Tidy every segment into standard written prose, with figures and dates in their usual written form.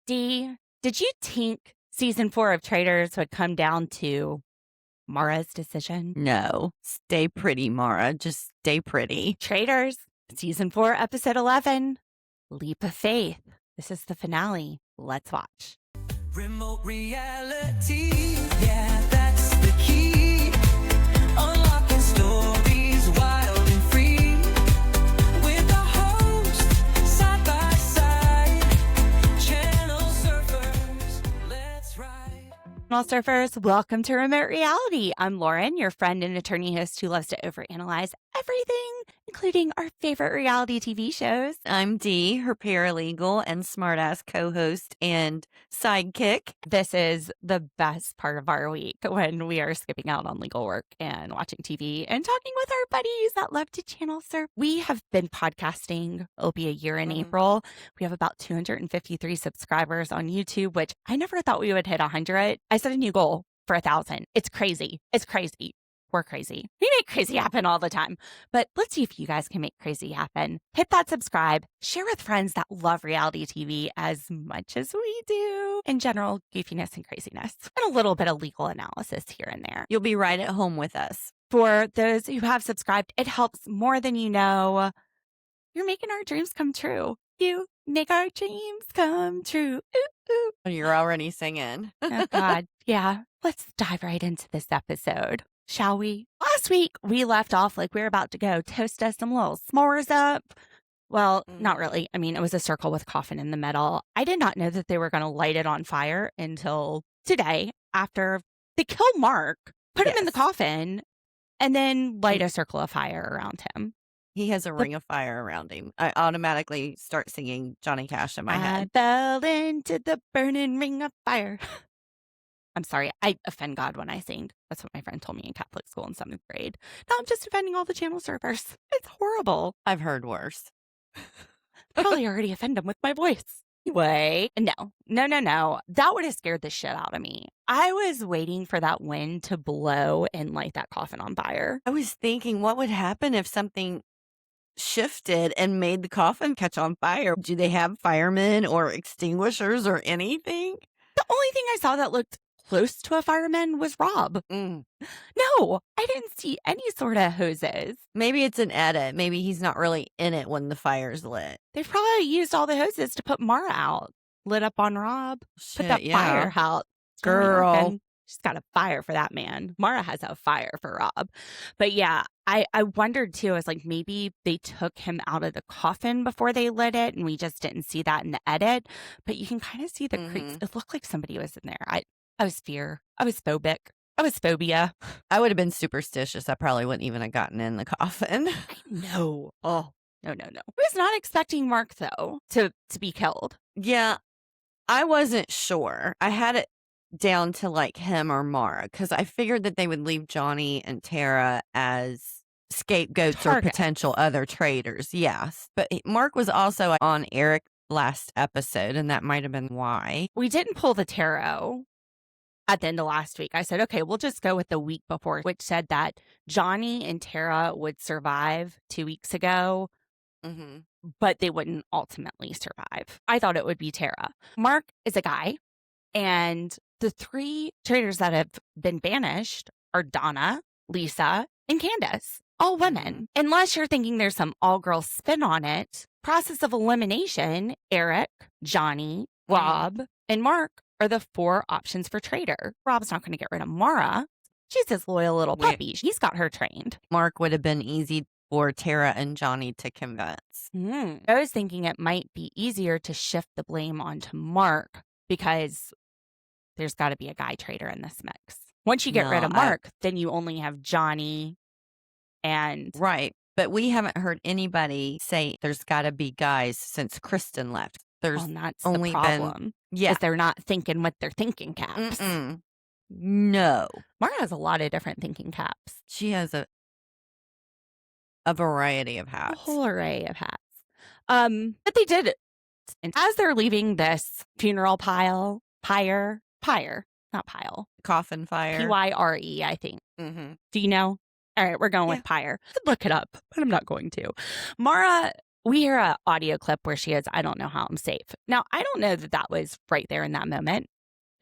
Dee, did you think season 4 of Traitors would come down to Maura's decision? No. Stay pretty, Maura. Just stay pretty. Traitors, season 4, episode 11, Leap of Faith. This is the finale. Let's watch. Remote reality, yeah, that's the key. Unlocking stories wild and free. With the host, side by side. Channel surfers, let's ride. Channel surfers, welcome to Remote Reality. I'm Lauren, your friend and attorney host who loves to overanalyze everything, including our favorite reality TV shows. I'm Dee, her paralegal and smartass co-host and sidekick. This is the best part of our week when we are skipping out on legal work and watching TV and talking with our buddies that love to channel surf. We have been podcasting. It'll be a year in April. We have about 253 subscribers on YouTube, which I never thought we would hit 100. I set a new goal for 1,000. It's crazy. It's crazy. We're crazy. We make crazy happen all the time. But let's see if you guys can make crazy happen. Hit that subscribe. Share with friends that love reality TV as much as we do. In general, goofiness and craziness. And a little bit of legal analysis here and there. You'll be right at home with us. For those who have subscribed, it helps more than you know. You're making our dreams come true. You make our dreams come true. Ooh, ooh. You're already singing. Oh, God. Yeah. Let's dive right into this episode. Shall we? Last week, we left off like we were about to go toast us some little s'mores up. Well, not really. I mean, it was a circle with Coffin in the middle. I did not know that they were going to light it on fire until today after they killed Mark, put him in the coffin, and then light a circle of fire around him. He has a ring of fire around him. I automatically start singing Johnny Cash in my head. I fell into the burning ring of fire. I'm sorry, I offend God when I sing. That's what my friend told me in Catholic school in 7th grade. Now I'm just offending all the channel surfers. It's horrible. I've heard worse. Probably already offend them with my voice. Anyway, no. That would have scared the shit out of me. I was waiting for that wind to blow and light that coffin on fire. I was thinking, what would happen if something shifted and made the coffin catch on fire? Do they have firemen or extinguishers or anything? The only thing I saw that looked close to a fireman was Rob. No, I didn't see any sort of hoses. Maybe it's an edit. Maybe he's not really in it when the fire's lit. They probably used all the hoses to put Maura out. Lit up on Rob. Put that fire out. Girl. She's got a fire for that man. Maura has a fire for Rob. But yeah, I wondered too, I was like, maybe they took him out of the coffin before they lit it and we just didn't see that in the edit. But you can kind of see the creaks. It looked like somebody was in there. I was fear. I was phobic. I was phobia. I would have been superstitious. I probably wouldn't even have gotten in the coffin. No. Oh, no. I was not expecting Mark, though, to be killed. Yeah, I wasn't sure. I had it down to like him or Maura because I figured that they would leave Johnny and Tara as scapegoats or potential other traitors. Yes. But Mark was also on Eric last episode, and that might have been why. We didn't pull the tarot at the end of last week. I said, okay, we'll just go with the week before, which said that Johnny and Tara would survive 2 weeks ago, but they wouldn't ultimately survive. I thought it would be Tara. Mark is a guy, and the 3 traitors that have been banished are Donna, Lisa, and Candace. All women. Unless you're thinking there's some all-girl spin on it. Process of elimination, Eric, Johnny, Rob, and Mark are the 4 options for traitor. Rob's not going to get rid of Maura. She's his loyal little puppy. She's got her trained. Mark would have been easy for Tara and Johnny to convince. I was thinking it might be easier to shift the blame onto Mark because there's got to be a guy traitor in this mix. Once you get rid of Mark, then you only have Johnny and... Right. But we haven't heard anybody say there's got to be guys since Kristen left. There's that's only the problem. Is they're not thinking with their thinking caps. No. Maura has a lot of different thinking caps. She has a variety of hats. A whole array of hats. But they did it. And as they're leaving this funeral pyre, not pile. Coffin fire. Pyre, I think. Do you know? All right, we're going with pyre. Look it up, but I'm not going to. Maura we hear an audio clip where she goes, I don't know how I'm safe. Now, I don't know that that was right there in that moment.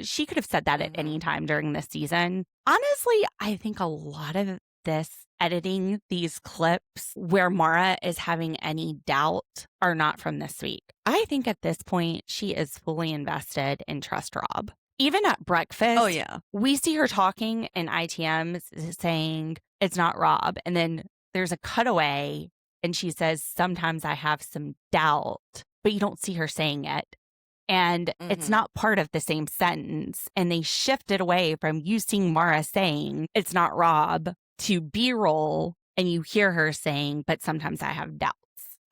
She could have said that at any time during this season. Honestly, I think a lot of this editing, these clips where Maura is having any doubt, are not from this week. I think at this point, she is fully invested in Trust Rob. Even at breakfast, we see her talking in ITMs saying, it's not Rob. And then there's a cutaway and she says, sometimes I have some doubt, but you don't see her saying it. And it's not part of the same sentence. And they shifted away from you seeing Maura saying, it's not Rob, to B-roll. And you hear her saying, but sometimes I have doubts.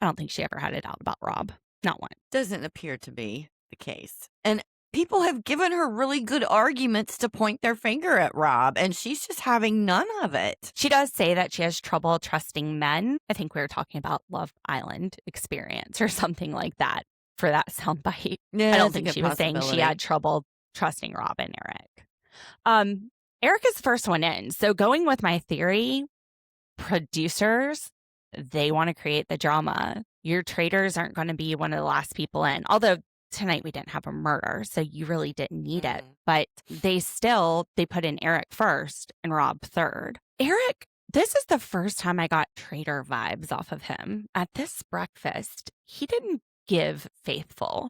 I don't think she ever had a doubt about Rob. Not one. Doesn't appear to be the case. And people have given her really good arguments to point their finger at Rob, and she's just having none of it. She does say that she has trouble trusting men. I think we were talking about Love Island experience or something like that for that soundbite. Yeah, I don't think she was saying she had trouble trusting Rob and Eric. Eric is the first one in. So going with my theory, producers, they want to create the drama. Your traitors aren't going to be one of the last people in. Although tonight we didn't have a murder, so you really didn't need it. But they put in Eric first and Rob third. Eric, this is the first time I got traitor vibes off of him. At this breakfast, he didn't give faithful.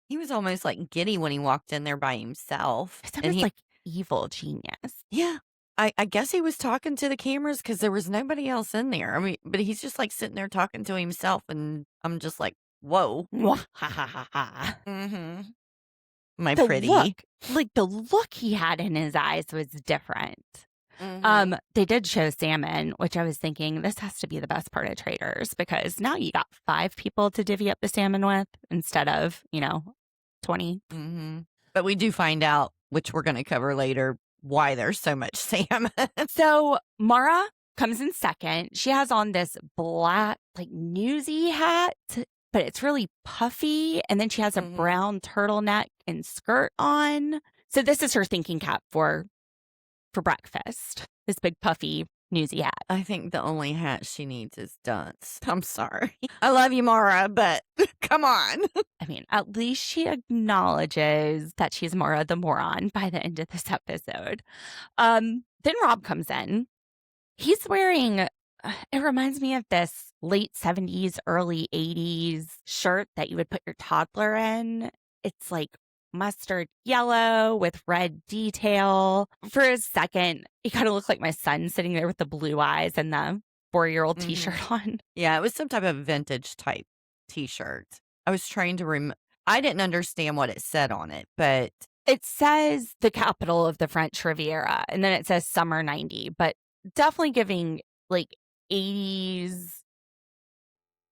He was almost like giddy when he walked in there by himself. It's almost like evil genius. Yeah. I guess he was talking to the cameras because there was nobody else in there. I mean, but he's just like sitting there talking to himself, and I'm just like, whoa. My pretty. The look he had in his eyes was different. They did show salmon, which I was thinking this has to be the best part of Traitors, because now you got 5 people to divvy up the salmon with instead of, 20. But we do find out, which we're going to cover later, why there's so much salmon. So Maura comes in second. She has on this black, newsy hat, but it's really puffy. And then she has a brown turtleneck and skirt on. So this is her thinking cap for breakfast. This big puffy newsy hat. I think the only hat she needs is dunce. I'm sorry. I love you, Maura, but come on. I mean, at least she acknowledges that she's Maura the moron by the end of this episode. Then Rob comes in. He's wearing, it reminds me of this late 70s, early 80s shirt that you would put your toddler in. It's like mustard yellow with red detail. For a second, he kind of looked like my son sitting there with the blue eyes and the 4-year-old t-shirt on. Yeah, it was some type of vintage type t-shirt. I was trying to I didn't understand what it said on it, but it says the capital of the French Riviera, and then it says summer 90, but definitely giving 80s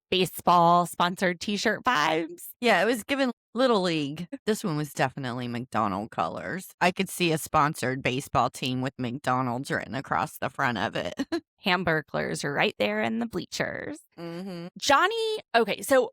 baseball sponsored t-shirt vibes. Yeah, it was given Little League. This one was definitely McDonald colors. I could see a sponsored baseball team with McDonald's written across the front of it. Hamburglers are right there in the bleachers. Johnny, okay, so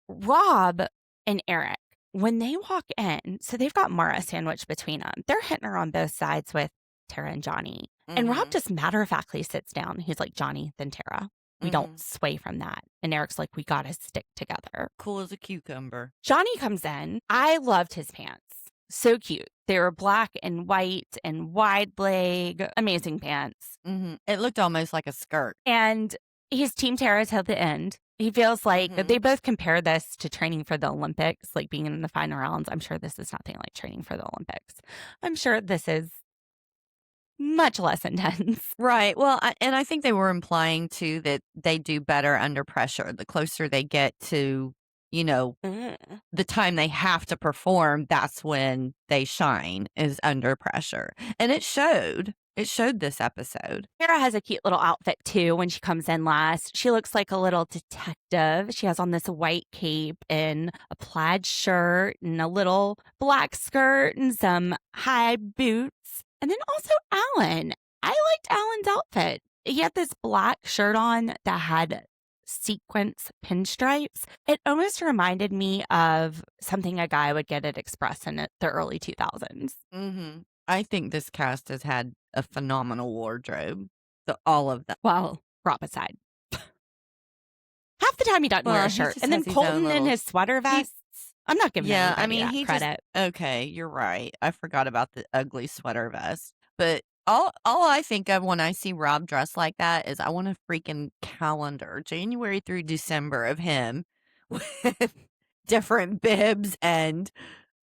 Rob and Eric, when they walk in, so they've got Maura sandwiched between them. They're hitting her on both sides with Tara and Johnny. And Rob just matter-of-factly sits down. He's like, Johnny, then Tara. We don't sway from that. And Eric's like, we got to stick together. Cool as a cucumber. Johnny comes in. I loved his pants. So cute. They were black and white and wide leg. Amazing pants. It looked almost like a skirt. And he's Team Tara till the end. He feels like they both compare this to training for the Olympics, like being in the final rounds. I'm sure this is nothing like training for the Olympics. I'm sure this is much less intense. Right. Well, and I think they were implying, too, that they do better under pressure. The closer they get to, the time they have to perform, that's when they shine, is under pressure. And it showed. It showed this episode. Tara has a cute little outfit, too, when she comes in last. She looks like a little detective. She has on this white cape and a plaid shirt and a little black skirt and some high boots. And then also Alan. I liked Alan's outfit. He had this black shirt on that had sequence pinstripes. It almost reminded me of something a guy would get at Express in the early 2000s. I think this cast has had a phenomenal wardrobe. So all of them. Well, Rob aside. Half the time he doesn't wear Well, a he shirt. just And then has his own Colton in little- his sweater vest. I'm not giving Yeah, I anybody mean, that he credit. okay, you're right. I forgot about the ugly sweater vest. But all I think of when I see Rob dressed like that is I want a freaking calendar, January through December of him with different bibs and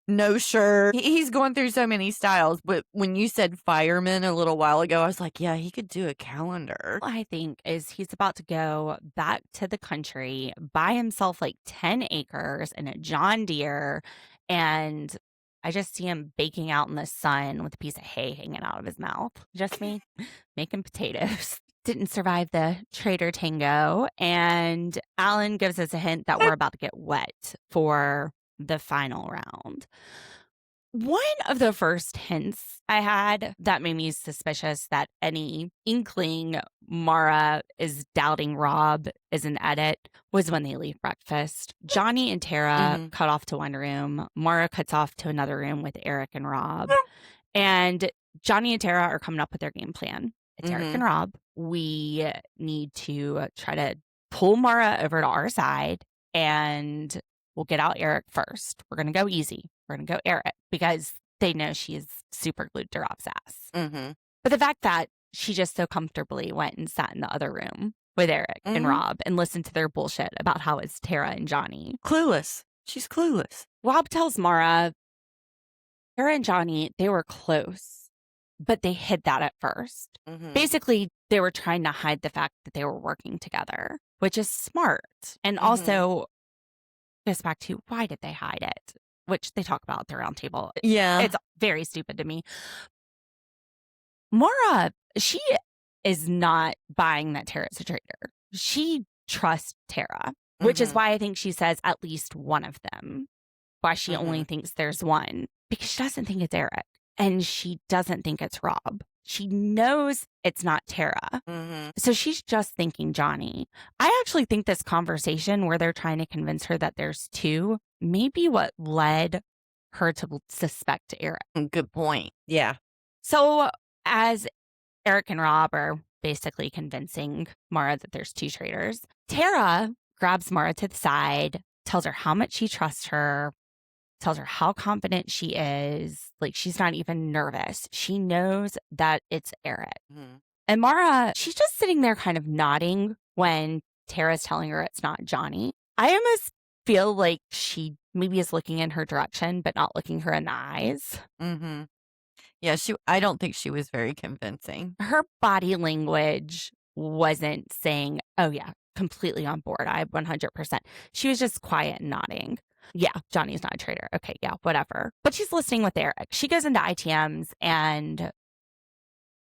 no shirt. He's going through so many styles. But when you said fireman a little while ago, I was like, yeah, he could do a calendar. All I think is he's about to go back to the country, buy himself like 10 acres and a John Deere. And I just see him baking out in the sun with a piece of hay hanging out of his mouth. Just me making potatoes. Didn't survive the traitor tango. And Alan gives us a hint that we're about to get wet for the final round. One of the first hints I had that made me suspicious that any inkling Maura is doubting Rob is an edit was when they leave breakfast. Johnny and Tara cut off to one room. Maura cuts off to another room with Eric and Rob. And Johnny and Tara are coming up with their game plan. It's Eric and Rob. We need to try to pull Maura over to our side, and we'll get out Eric first. We're going to go easy. We're going to go Eric because they know she's super glued to Rob's ass. But the fact that she just so comfortably went and sat in the other room with Eric and Rob and listened to their bullshit about how it's Tara and Johnny. Clueless. She's clueless. Rob tells Maura, Tara and Johnny, they were close, but they hid that at first. Basically, they were trying to hide the fact that they were working together, which is smart. And also goes back to why did they hide it, which they talk about at the round table. Yeah. It's very stupid to me. Maura, she is not buying that Tara's a traitor. She trusts Tara, which is why I think she says at least one of them. Why she only thinks there's one. Because she doesn't think it's Eric. And she doesn't think it's Rob. She knows it's not Tara. So she's just thinking Johnny. I actually think this conversation where they're trying to convince her that there's two may be what led her to suspect Eric. Good point. Yeah. So as Eric and Rob are basically convincing Maura that there's two traitors, Tara grabs Maura to the side, tells her how much she trusts her, tells her how confident she is. Like, she's not even nervous. She knows that it's Eric. And Maura, she's just sitting there kind of nodding when Tara's telling her it's not Johnny. I almost feel like she maybe is looking in her direction, but not looking her in the eyes. Yeah, I don't think she was very convincing. Her body language wasn't saying, oh yeah, completely on board. I 100%. She was just quiet and nodding. Yeah, Johnny's not a traitor. Okay, yeah, whatever. But she's listening with Eric. She goes into ITMs and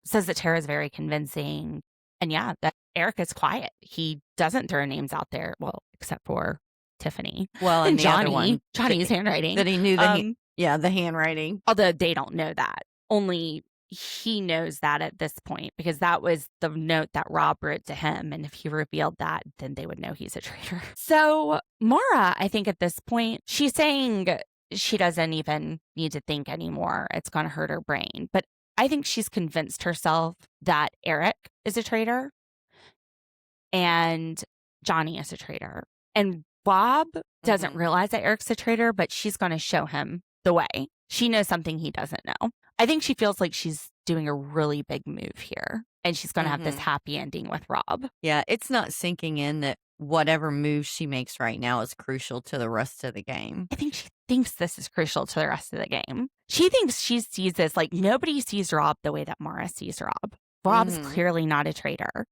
says that Tara's very convincing. And yeah, that Eric is quiet. He doesn't throw names out there. Well, except for Tiffany. Well, and the Johnny, other one. Johnny's handwriting. That he knew the handwriting. Although they don't know that. Only he knows that at this point because that was the note that Rob wrote to him. And if he revealed that, then they would know he's a traitor. So Maura, I think at this point, she's saying she doesn't even need to think anymore. It's going to hurt her brain. But I think she's convinced herself that Eric is a traitor and Johnny is a traitor. And Bob doesn't realize that Eric's a traitor, but she's going to show him the way. She knows something he doesn't know. I think she feels like she's doing a really big move here and she's going to have this happy ending with Rob. Yeah, it's not sinking in that whatever move she makes right now is crucial to the rest of the game. I think she thinks this is crucial to the rest of the game. She thinks she sees this like nobody sees Rob the way that Maura sees Rob. Rob's clearly not a traitor.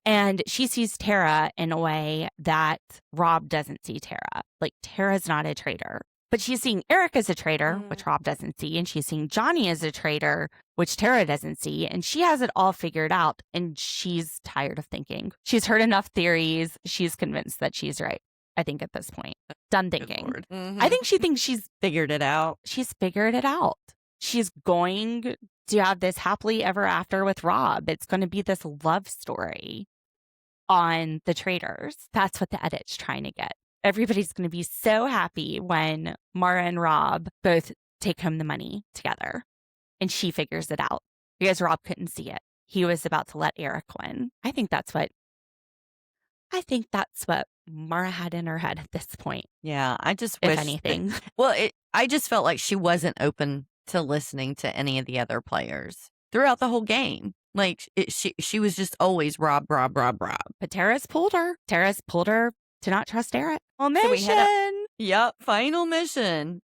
And she sees Tara in a way that Rob doesn't see Tara. Like Tara's not a traitor. But she's seeing Eric as a traitor, which Rob doesn't see. And she's seeing Johnny as a traitor, which Tara doesn't see. And she has it all figured out. And she's tired of thinking. She's heard enough theories. She's convinced that she's right, I think, at this point. Done thinking. I think she thinks she's figured it out. She's figured it out. She's going to have this happily ever after with Rob. It's going to be this love story on the Traitors. That's what the edit's trying to get. Everybody's going to be so happy when Maura and Rob both take home the money together. And she figures it out because Rob couldn't see it. He was about to let Eric win. I think that's what I think that's what Maura had in her head at this point. Yeah, I just if wish anything. I just felt like she wasn't open to listening to any of the other players throughout the whole game. Like she was just always Rob. But Tara's pulled her. Tara's pulled her to not trust Eric. Well, So we had mission. Yep, final mission.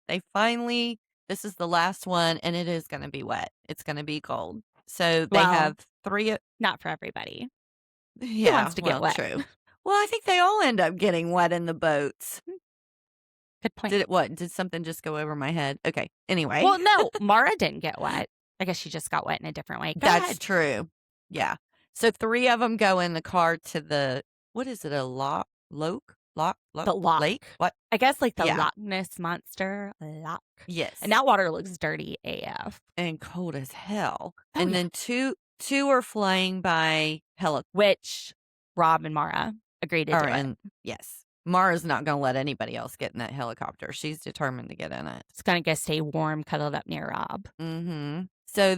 This is the last one, and it is going to be wet. It's going to be cold. So they have 3. Not for everybody. Yeah, Who wants to get wet? True. Well, I think they all end up getting wet in the boats. Good point. Did something just go over my head? Okay. Anyway. Well, no, Maura didn't get wet. I guess she just got wet in a different way. That's true. Yeah. So 3 of them go in the car to the, what is it? A loch? The loch. Lake? What? I guess like the Loch Ness monster. Loch. Yes. And that water looks dirty AF. And cold as hell. Oh, and then two are flying by helicopter. Which Rob and Maura agreed to do it. Yes. Mara's not going to let anybody else get in that helicopter. She's determined to get in it. It's going to go stay warm, cuddled up near Rob. Mm-hmm. So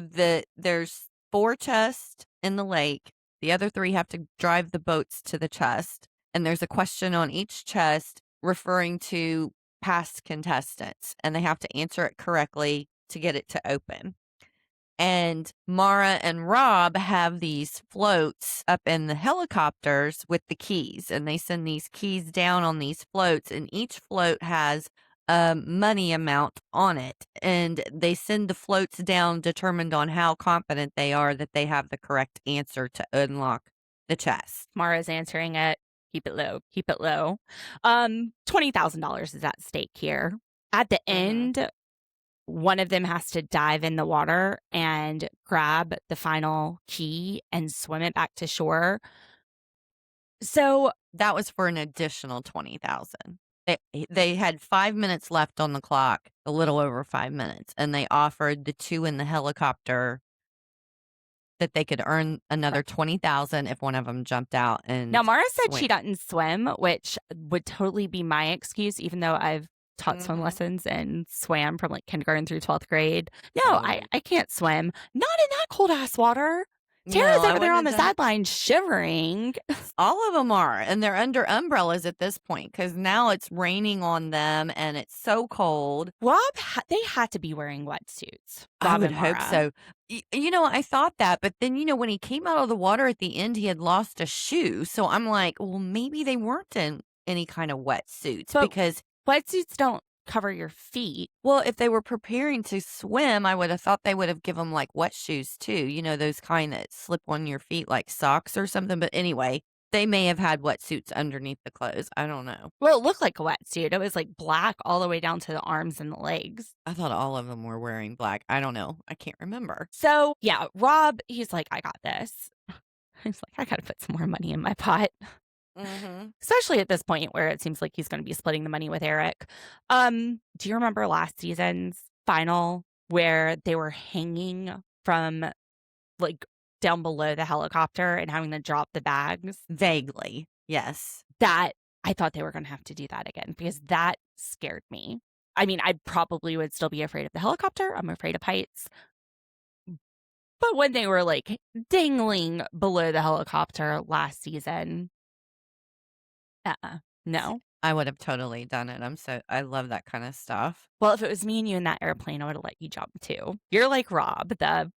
there's 4 chests in the lake. The other 3 have to drive the boats to the chest. And there's a question on each chest referring to past contestants. And they have to answer it correctly to get it to open. And Maura and Rob have these floats up in the helicopters with the keys. And they send these keys down on these floats. And each float has a money amount on it. And they send the floats down determined on how confident they are that they have the correct answer to unlock the chest. Maura's answering it. Keep it low. Keep it low. $20,000 is at stake here. At the end, one of them has to dive in the water and grab the final key and swim it back to shore. So that was for an additional $20,000. They had 5 minutes left on the clock, a little over 5 minutes, and they offered the 2 in the helicopter that they could earn another $20,000 if one of them jumped out. And now Maura said she doesn't swim, which would totally be my excuse, even though I've taught swim lessons and swam from like kindergarten through 12th grade. No, I can't swim. Not in that cold ass water. Tara's over there on the sideline shivering. All of them are, and they're under umbrellas at this point because now it's raining on them and it's so cold. They had to be wearing wetsuits. I would hope so. I thought that, but then, when he came out of the water at the end, he had lost a shoe. So I'm like, well, maybe they weren't in any kind of wetsuits because wetsuits don't cover your feet. Well, if they were preparing to swim, I would have thought they would have given them like wet shoes too. Those kind that slip on your feet like socks or something. But anyway, they may have had wetsuits underneath the clothes. I don't know. Well, it looked like a wetsuit. It was like black all the way down to the arms and the legs. I thought all of them were wearing black. I don't know. I can't remember. So yeah, Rob, he's like, I got this. He's like, I got to put some more money in my pot. Especially at this point where it seems like he's going to be splitting the money with Eric. Do you remember last season's final where they were hanging from like down below the helicopter and having to drop the bags? Vaguely, yes. That I thought they were going to have to do that again because that scared me. I mean, I probably would still be afraid of the helicopter. I'm afraid of heights. But when they were like dangling below the helicopter last season, no. I would have totally done it. I love that kind of stuff. Well, if it was me and you in that airplane, I would have let you jump too. You're like Rob, the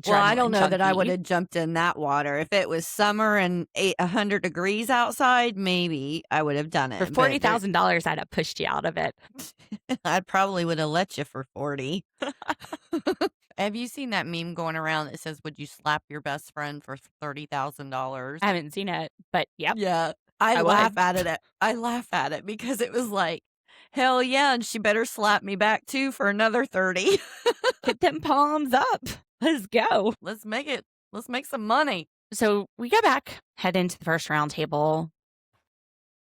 well, I don't know that I would have jumped in that water. If it was summer and 100 degrees outside, maybe I would have done it. For $40,000, I'd have pushed you out of it. I probably would have let you for 40. Have you seen that meme going around that says, would you slap your best friend for $30,000? I haven't seen it, but yep. Yeah. I laugh at it because it was like, hell yeah, and she better slap me back too for another 30. Get them palms up. Let's go. Let's make some money. So we go back, head into the first round table.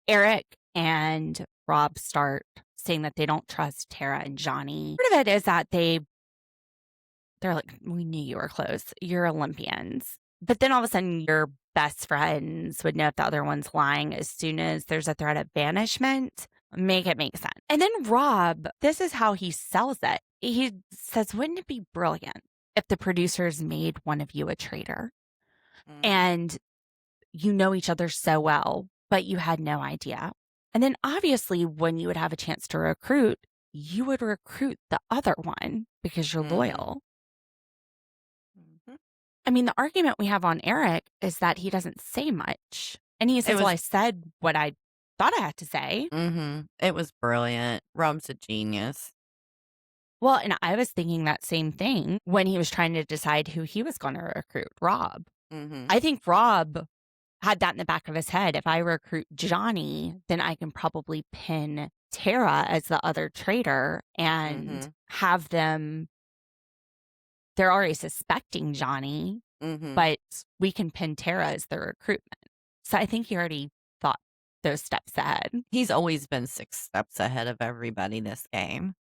Eric and Rob start saying that they don't trust Tara and Johnny. Part of it is that they're like, we knew you were close. You're Olympians. But then all of a sudden, your best friends would know if the other one's lying as soon as there's a threat of banishment. Make it make sense. And then Rob, this is how he sells it. He says, wouldn't it be brilliant if the producers made one of you a traitor? And you know each other so well. but you had no idea. And then obviously when you would have a chance to recruit, you would recruit the other one because you're loyal. I mean, the argument we have on Eric is that he doesn't say much. And he says, well, I said what I thought I had to say. It was brilliant. Rob's a genius. Well, and I was thinking that same thing when he was trying to decide who he was going to recruit, Rob. I think Rob had that in the back of his head. If I recruit Johnny, then I can probably pin Tara as the other traitor and have them. They're already suspecting Johnny, but we can pin Tara as the recruitment. So I think he already thought those steps ahead. He's always been 6 steps ahead of everybody this game.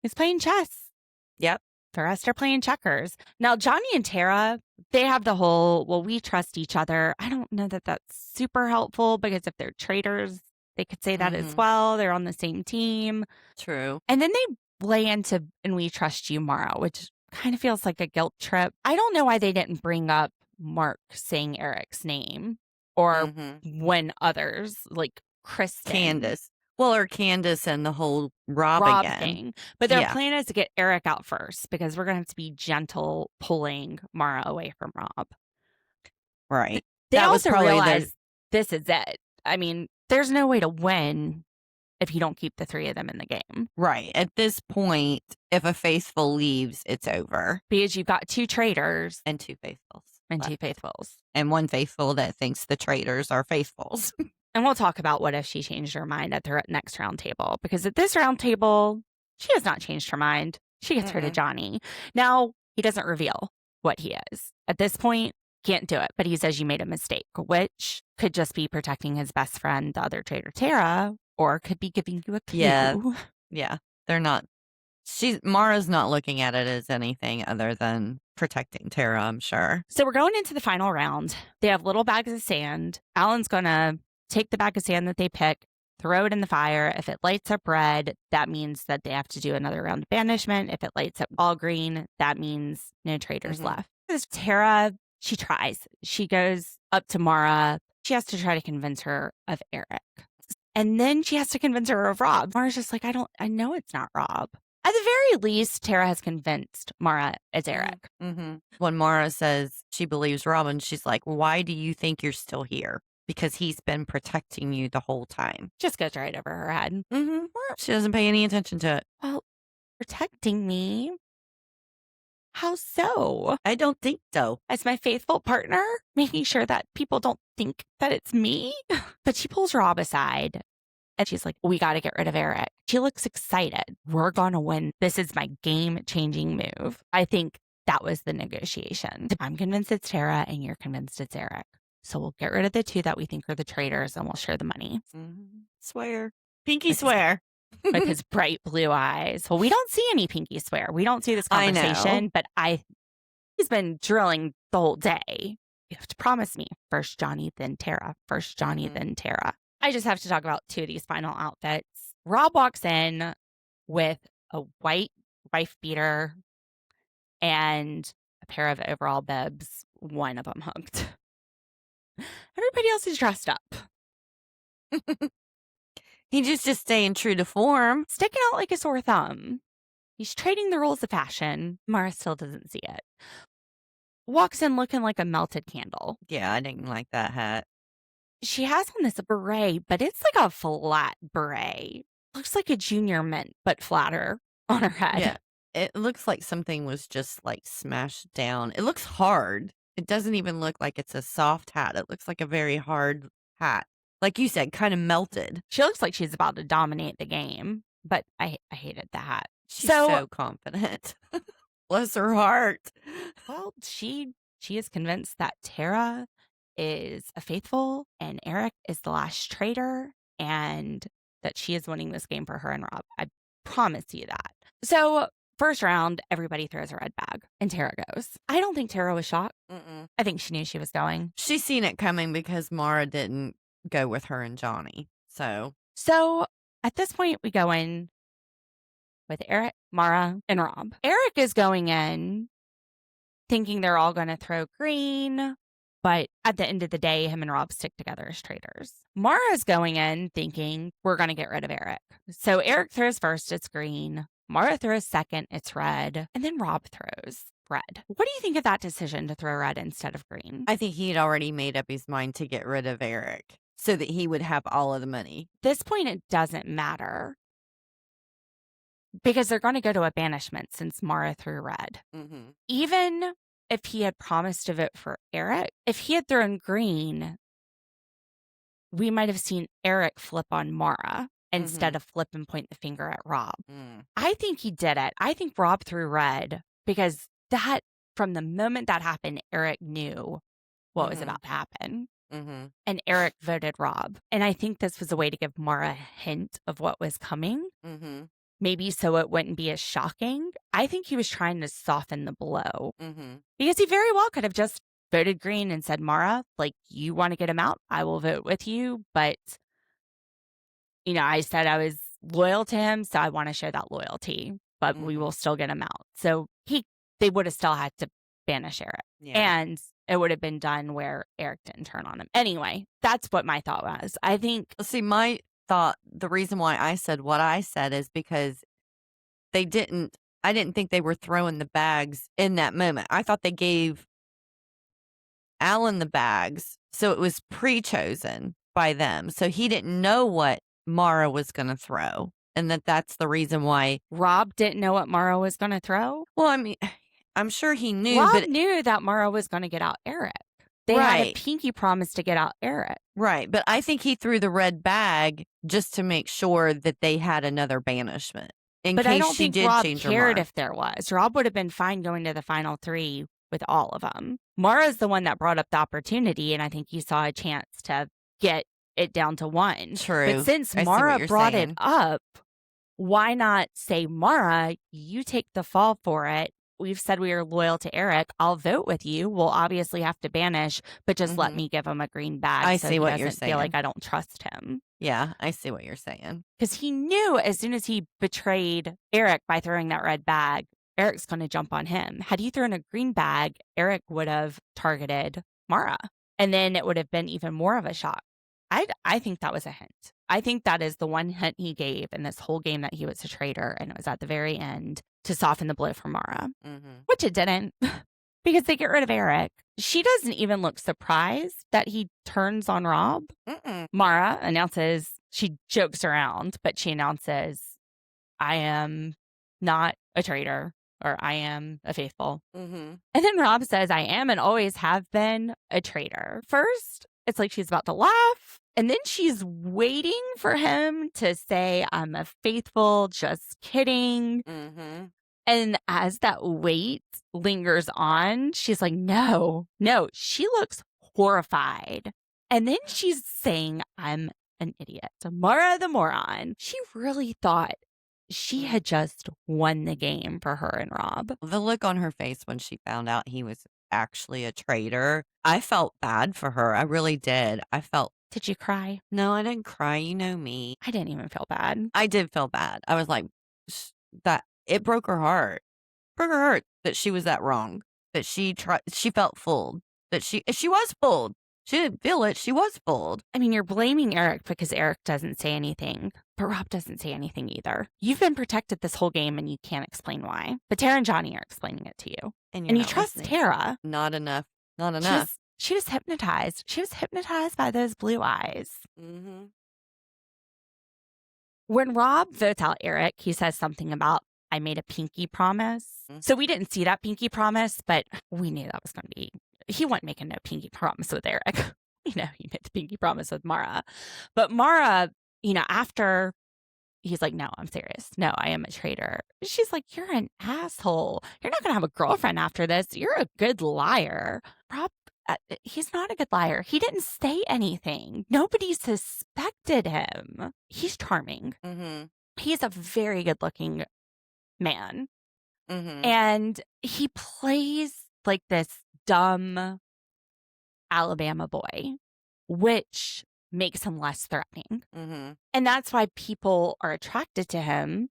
He's playing chess. Yep. The rest are playing checkers. Now, Johnny and Tara, they have the whole, well, we trust each other. I don't know that that's super helpful because if they're traitors, they could say that as well. They're on the same team. True. And then they lay into, and we trust you, Maura, which kind of feels like a guilt trip. I don't know why they didn't bring up Mark saying Eric's name or when others like Kristen. Candace. Well, or Candace and the whole Rob again. Thing. But their plan is to get Eric out first because we're going to have to be gentle pulling Maura away from Rob. Right. They also realize this is it. I mean, there's no way to win if you don't keep the 3 of them in the game. Right. At this point, if a faithful leaves, it's over. Because you've got 2 traitors. And 2 faithfuls. And 2 faithfuls. And 1 faithful that thinks the traitors are faithfuls. And we'll talk about what if she changed her mind at the next round table. Because at this round table, she has not changed her mind. She gets rid of Johnny. Now, he doesn't reveal what he is. At this point, can't do it. But he says you made a mistake, which could just be protecting his best friend, the other traitor, Tara, or could be giving you a clue. Yeah. They're not. Maura's not looking at it as anything other than protecting Tara, I'm sure. So we're going into the final round. They have little bags of sand. Alan's going to take the bag of sand that they pick, throw it in the fire. If it lights up red, that means that they have to do another round of banishment. If it lights up all green, that means no traitors left. This Tara, she tries. She goes up to Maura. She has to try to convince her of Eric. And then she has to convince her of Rob. Maura's just like, I know it's not Rob. At the very least, Tara has convinced Maura it's Eric. When Maura says she believes Robin, she's like, why do you think you're still here? Because he's been protecting you the whole time. Just goes right over her head. She doesn't pay any attention to it. Well, protecting me? How so? I don't think so. As my faithful partner, making sure that people don't think that it's me? But she pulls Rob aside and she's like, we got to get rid of Eric. She looks excited. We're going to win. This is my game-changing move. I think that was the negotiation. I'm convinced it's Tara and you're convinced it's Eric. So we'll get rid of the 2 that we think are the traitors and we'll share the money. Swear. Pinky swear. With his bright blue eyes. Well, we don't see any pinky swear. We don't see this conversation, but he's been drilling the whole day. You have to promise me first Johnny, then Tara. First Johnny, then Tara. I just have to talk about 2 of these final outfits. Rob walks in with a white wife beater and a pair of overall bibs, one of them hooked. Everybody else is dressed up. He's just staying true to form. Sticking out like a sore thumb. He's trading the rules of fashion. Maura still doesn't see it. Walks in looking like a melted candle. Yeah, I didn't like that hat. She has on this beret, but it's like a flat beret. Looks like a junior mint, but flatter on her head. Yeah, it looks like something was just like smashed down. It looks hard. It doesn't even look like it's a soft hat. It looks like a very hard hat. Like you said, kind of melted. She looks like she's about to dominate the game, but I hated the hat. She's so confident. Bless her heart. Well, she is convinced that Tara is a faithful and Eric is the last traitor and that she is winning this game for her and Rob. I promise you that. So first round, everybody throws a red bag and Tara goes. I don't think Tara was shocked. I think she knew she was going. She's seen it coming because Maura didn't go with her and Johnny. So at this point, we go in with Eric, Maura, and Rob. Eric is going in thinking they're all going to throw green, But at the end of the day, him and Rob stick together as traitors. Maura's going in thinking, we're going to get rid of Eric. So Eric throws first, it's green. Maura throws second, it's red. And then Rob throws red. What do you think of that decision to throw red instead of green? I think he had already made up his mind to get rid of Eric so that he would have all of the money. At this point, it doesn't matter because they're going to go to a banishment since Maura threw red. Mm-hmm. Even if he had promised to vote for Eric, if he had thrown green, we might have seen Eric flip on Maura instead of flip and point the finger at Rob. I think he did it. I think Rob threw red because that, from the moment that happened, Eric knew what was about to happen. And Eric voted Rob. And I think this was a way to give Maura a hint of what was coming. Maybe so it wouldn't be as shocking. I think he was trying to soften the blow because he very well could have just voted green and said, Maura, like, you want to get him out? I will vote with you. But, you know, I said I was loyal to him, so I want to show that loyalty, but we will still get him out. So they would have still had to banish Eric. And it would have been done where Eric didn't turn on him. Anyway, that's what my thought was. I think. See, my thought, the reason why I said what I said is because I didn't think they were throwing the bags in that moment. I thought they gave Alan the bags, so it was pre-chosen by them. So he didn't know what Maura was going to throw, and that's the reason why Rob didn't know what Maura was going to throw. Well, I mean, I'm sure he knew, Rob but knew that Maura was going to get out Eric. They had a pinky promise to get out Eric. Right, but I think he threw the red bag just to make sure that they had another banishment. But I don't think Rob cared if there was. Rob would have been fine going to the final three with all of them. Maura's the one that brought up the opportunity, and I think he saw a chance to get it down to one. True. But since Maura brought it up, why not say, Maura, you take the fall for it. We've said we are loyal to Eric. I'll vote with you. We'll obviously have to banish, but just let me give him a green bag. I so see he what you're doesn't saying. feel like I don't trust him. Yeah, I see what you're saying. Because he knew as soon as he betrayed Eric by throwing that red bag, Eric's going to jump on him. Had he thrown a green bag, Eric would have targeted Maura. And then it would have been even more of a shock. I think that was a hint. I think that is the one hint he gave in this whole game that he was a traitor. And it was at the very end to soften the blow for Maura, which it didn't because they get rid of Eric. She doesn't even look surprised that he turns on Rob. Maura announces, she jokes around, but she announces, I am not a traitor, or I am a faithful. And then Rob says, I am and always have been a traitor. First, it's like she's about to laugh. And then she's waiting for him to say, I'm a faithful, just kidding. And as that wait lingers on, she's like, no. She looks horrified. And then she's saying, I'm an idiot. Maura the moron. She really thought she had just won the game for her and Rob. The look on her face when she found out he was actually a traitor, I felt bad for her. I really did. Did you cry? No, I didn't cry. You know me. I didn't even feel bad. I did feel bad. I was like, that it broke her heart. Broke her heart that she was that wrong. That she felt fooled. That she was fooled. She didn't feel it. She was fooled. I mean, you're blaming Eric because Eric doesn't say anything, but Rob doesn't say anything either. You've been protected this whole game and you can't explain why. But Tara and Johnny are explaining it to you. And you trust Tara. Not enough. Not enough. She was hypnotized. She was hypnotized by those blue eyes. When Rob votes out Eric, he says something about, I made a pinky promise. So we didn't see that pinky promise, but we knew that was going to be, he wasn't making no pinky promise with Eric. He made the pinky promise with Maura. But Maura, after he's like, no, I'm serious. No, I am a traitor. She's like, you're an asshole. You're not going to have a girlfriend after this. You're a good liar. Rob, he's not a good liar. He didn't say anything. Nobody suspected him. He's charming. He's a very good looking man. And he plays like this dumb Alabama boy, which makes him less threatening. And that's why people are attracted to him,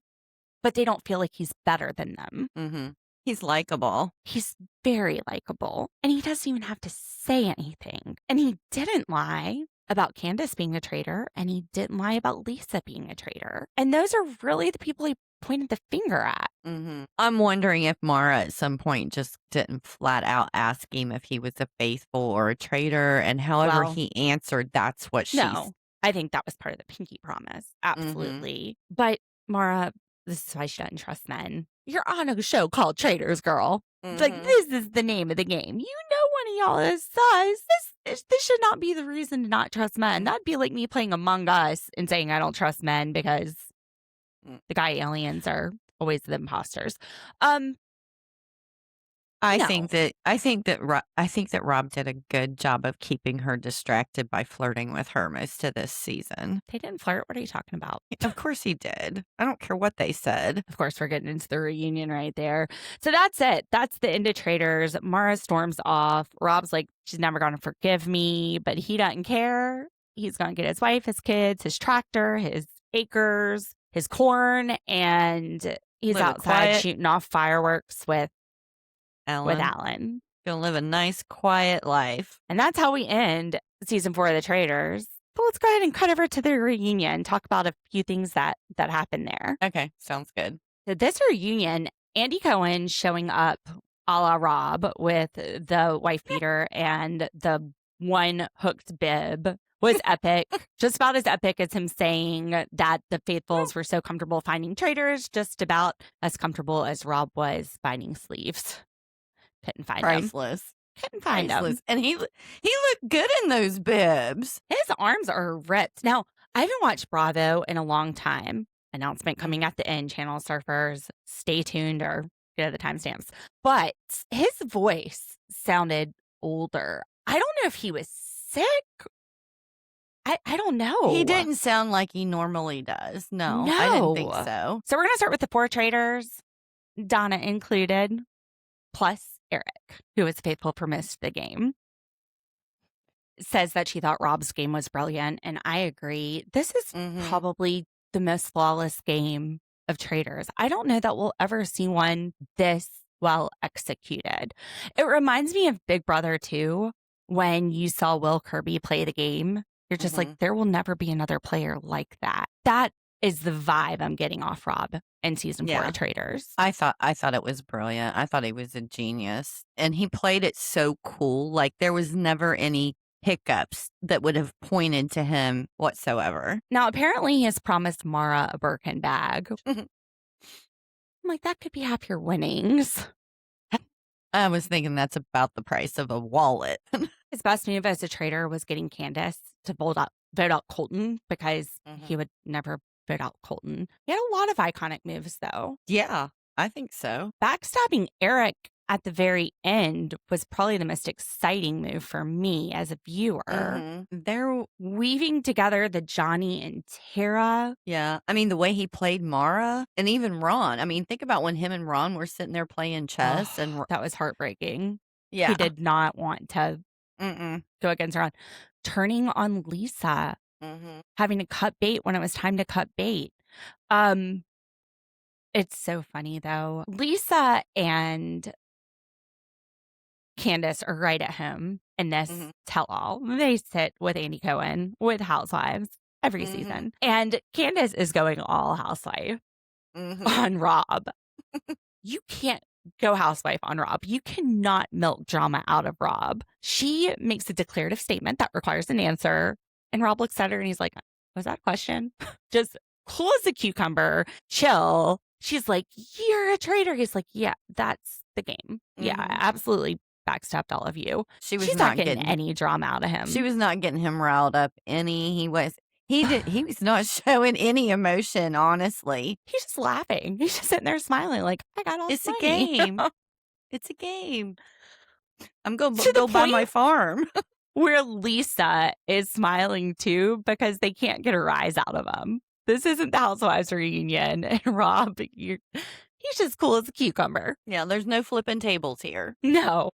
but they don't feel like he's better than them. He's likable. He's very likable, and he doesn't even have to say anything. And he didn't lie about Candace being a traitor, and he didn't lie about Lisa being a traitor. And those are really the people he pointed the finger at. I'm wondering if Maura at some point just didn't flat out ask him if he was a faithful or a traitor, and however he answered, that's what she's... No, I think that was part of the pinky promise. Absolutely. But Maura, this is why she doesn't trust men. You're on a show called Traitors, girl. It's like, this is the name of the game. You know one of y'all is sus. This should not be the reason to not trust men. That'd be like me playing Among Us and saying I don't trust men because the guy aliens are always the imposters. I think that Rob did a good job of keeping her distracted by flirting with her most of this season. They didn't flirt. What are you talking about? Of course he did. I don't care what they said. Of course, we're getting into the reunion right there. So that's it. That's the end of Traitors. Mara storms off. Rob's like, she's never going to forgive me, but he doesn't care. He's going to get his wife, his kids, his tractor, his acres, his corn, and he's outside shooting off fireworks with Alan. Gonna live a nice, quiet life. And that's how we end season 4 of The Traitors. But let's go ahead and cut over to the reunion, talk about a few things that happened there. Okay, sounds good. So this reunion, Andy Cohen showing up a la Rob with the wife beater and the one hooked bib was epic. Just about as epic as him saying that the faithfuls were so comfortable finding traitors, just about as comfortable as Rob was finding sleeves. Couldn't find Priceless. them. Couldn't find them. And he looked good in those bibs. His arms are ripped. Now, I haven't watched Bravo in a long time. Announcement coming at the end, channel surfers. Stay tuned or get the timestamps. But his voice sounded older. I don't know if he was sick. I don't know. He didn't sound like he normally does. No, I didn't think so. So we're going to start with the 4 traitors, Donna included, plus Eric, who was faithful for most of the game. Says that she thought Rob's game was brilliant, and I agree. This is probably the most flawless game of Traitors. I don't know that we'll ever see one this well executed. It reminds me of Big Brother 2, when you saw Will Kirby play the game. You're just like, there will never be another player like that. That is the vibe I'm getting off Rob in season 4 of Traitors. I thought it was brilliant. I thought he was a genius. And he played it so cool. Like there was never any hiccups that would have pointed to him whatsoever. Now, apparently he has promised Maura a Birkin bag. I'm like, that could be half your winnings. I was thinking that's about the price of a wallet. His best move as a traitor was getting Candace to vote out Colton because he would never vote out Colton. He had a lot of iconic moves, though. Yeah, I think so. Backstabbing Eric at the very end was probably the most exciting move for me as a viewer. They're weaving together the Johnny and Tara. Yeah. I mean, the way he played Maura and even Ron. I mean, think about when him and Ron were sitting there playing chess. And that was heartbreaking. Yeah. He did not want to go against Ron. Turning on Lisa. Having to cut bait when it was time to cut bait. It's so funny, though. Lisa and Candace are right at home in this tell-all. They sit with Andy Cohen, with Housewives, every season. And Candace is going all housewife on Rob. You can't go housewife on Rob. You cannot milk drama out of Rob. She makes a declarative statement that requires an answer. And Rob looks at her and he's like, was that a question? Just cool as a cucumber, chill. She's like, you're a traitor. He's like, yeah, that's the game. Yeah, absolutely. Backstabbed all of you. She's not getting any drama out of him. She was not getting him riled up any. He was not showing any emotion, honestly. He's just laughing. He's just sitting there smiling like, I got all It's this a money. game. It's a game. I'm going to go buy my farm. Where Lisa is smiling too because they can't get a rise out of him. This isn't the Housewives reunion. And Rob, he's just cool as a cucumber. Yeah, there's no flipping tables here. No.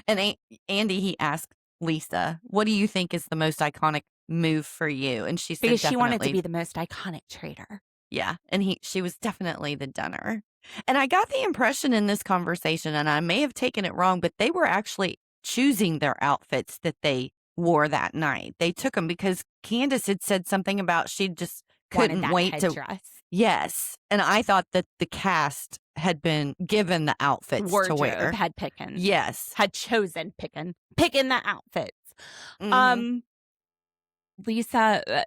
And Andy, he asked Lisa, what do you think is the most iconic move for you? And she said because she wanted to be the most iconic traitor. Yeah. And she was definitely the dunner. And I got the impression in this conversation, and I may have taken it wrong, but they were actually choosing their outfits that they wore that night. They took them because Candace had said something about she just couldn't wait to. Dress. Yes. And I thought that the cast had been given the outfits to wear. Had picking. Yes. Had chosen picking the outfits. Mhm. Lisa,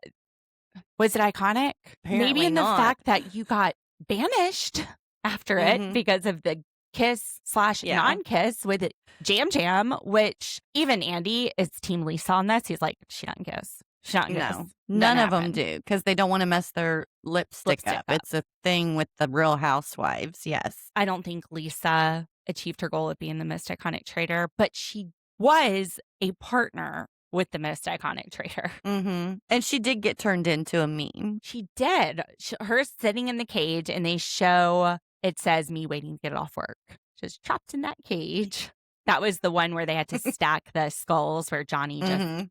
was it iconic? Apparently Maybe in not. the fact that you got banished after it because of the kiss/non-kiss with Jam Jam, which even Andy is Team Lisa on this. He's like, she doesn't kiss. She doesn't kiss. No, none of them do because they don't want to mess their lipstick up. It's a thing with the Real Housewives. Yes. I don't think Lisa achieved her goal of being the most iconic traitor, but she was a partner with the most iconic traitor. And she did get turned into a meme. She did. Her sitting in the cage, and they show, it says, me waiting to get off work. Just trapped in that cage. That was the one where they had to stack the skulls where Johnny just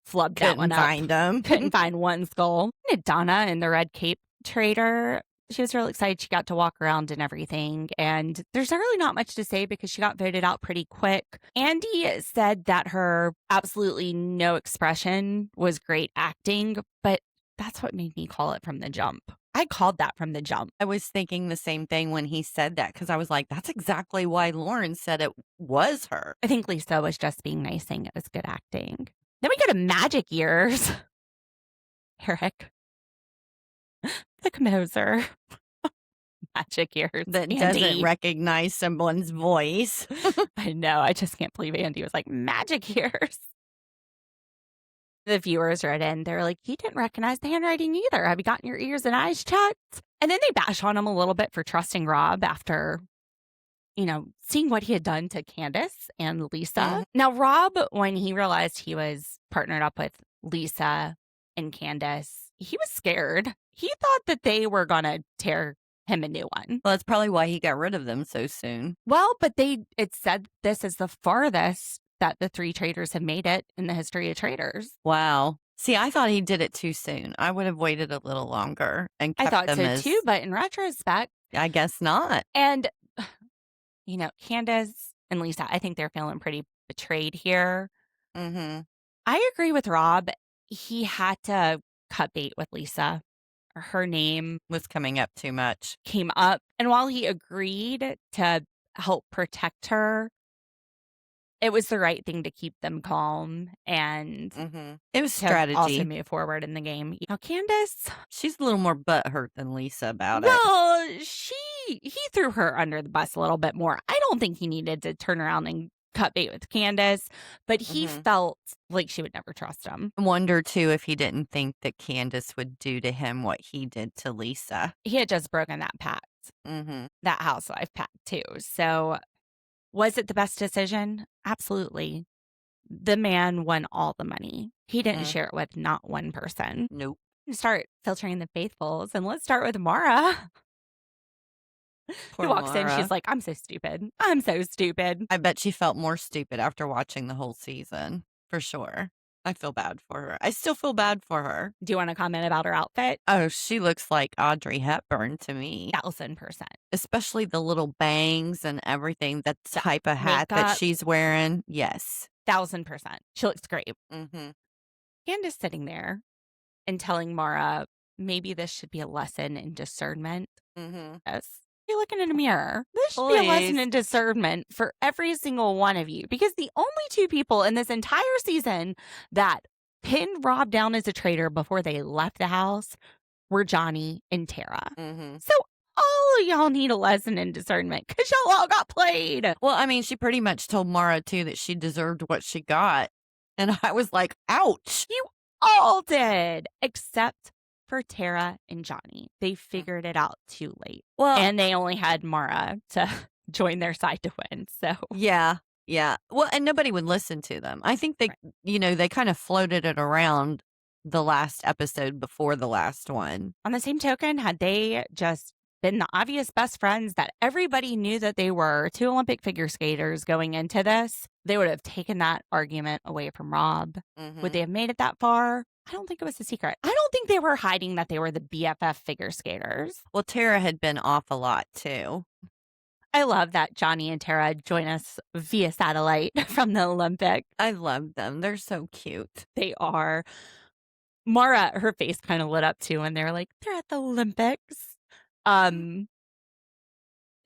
flubbed that one up. Couldn't find them. Couldn't find one skull. And Donna in the red cape traitor. She was really excited. She got to walk around and everything. And there's really not much to say because she got voted out pretty quick. Andy said that her absolutely no expression was great acting, but that's what made me call it from the jump. I called that from the jump. I was thinking the same thing when he said that because I was like, that's exactly why Lauren said it was her. I think Lisa was just being nice, saying it was good acting. Then we go to Magic Years. Eric, the composer. Magic Years. That Andy doesn't recognize someone's voice. I know. I just can't believe Andy was like, Magic Years. The viewers read in. They're like, he didn't recognize the handwriting either. Have you gotten your ears and eyes checked? And then they bash on him a little bit for trusting Rob after, seeing what he had done to Candace and Lisa. Now, Rob, when he realized he was partnered up with Lisa and Candace, he was scared. He thought that they were going to tear him a new one. Well, that's probably why he got rid of them so soon. Well, but it said this is the farthest that the three traitors have made it in the history of Traitors. Wow. See, I thought he did it too soon. I would have waited a little longer and kept I thought them so too, but in retrospect, I guess not. And, Candace and Lisa, I think they're feeling pretty betrayed here. I agree with Rob. He had to cut bait with Lisa. Her name was coming up too much. Came up. And while he agreed to help protect her, it was the right thing to keep them calm and it was strategy. Also move forward in the game. Candace, she's a little more butthurt than Lisa about it. Well, he threw her under the bus a little bit more. I don't think he needed to turn around and cut bait with Candace, but he felt like she would never trust him. I wonder too if he didn't think that Candace would do to him what he did to Lisa. He had just broken that pact, that housewife pact too. So was it the best decision? Absolutely. The man won all the money. He didn't share it with not one person. Nope. Start filtering the faithfuls, and let's start with Maura. Who walks in, she's like, I'm so stupid. I'm so stupid. I bet she felt more stupid after watching the whole season, for sure. I feel bad for her. I still feel bad for her. Do you want to comment about her outfit? Oh, she looks like Audrey Hepburn to me. 1000%. Especially the little bangs and everything, that type of hat that she's wearing. Yes. 1000%. She looks great. Candace sitting there and telling Maura, maybe this should be a lesson in discernment. Yes. You're looking in a mirror. This should be a lesson in discernment for every single one of you, because the only two people in this entire season that pinned Rob down as a traitor before they left the house were Johnny and Tara. So all of y'all need a lesson in discernment because y'all all got played. Well, I mean, she pretty much told Maura too that she deserved what she got. And I was like, ouch. You all did, except for Tara and Johnny. They figured it out too late. Well, and they only had Maura to join their side to win. So yeah. Well, and nobody would listen to them. I think they, they kind of floated it around the last episode before the last one. On the same token, had they just been the obvious best friends that everybody knew that they were, two Olympic figure skaters going into this, they would have taken that argument away from Rob. Would they have made it that far? I don't think it was a secret. I don't think they were hiding that they were the BFF figure skaters. Well, Tara had been off a lot too. I love that Johnny and Tara join us via satellite from the Olympics. I love them. They're so cute. They are. Maura, her face kind of lit up too, and they're like, they're at the Olympics.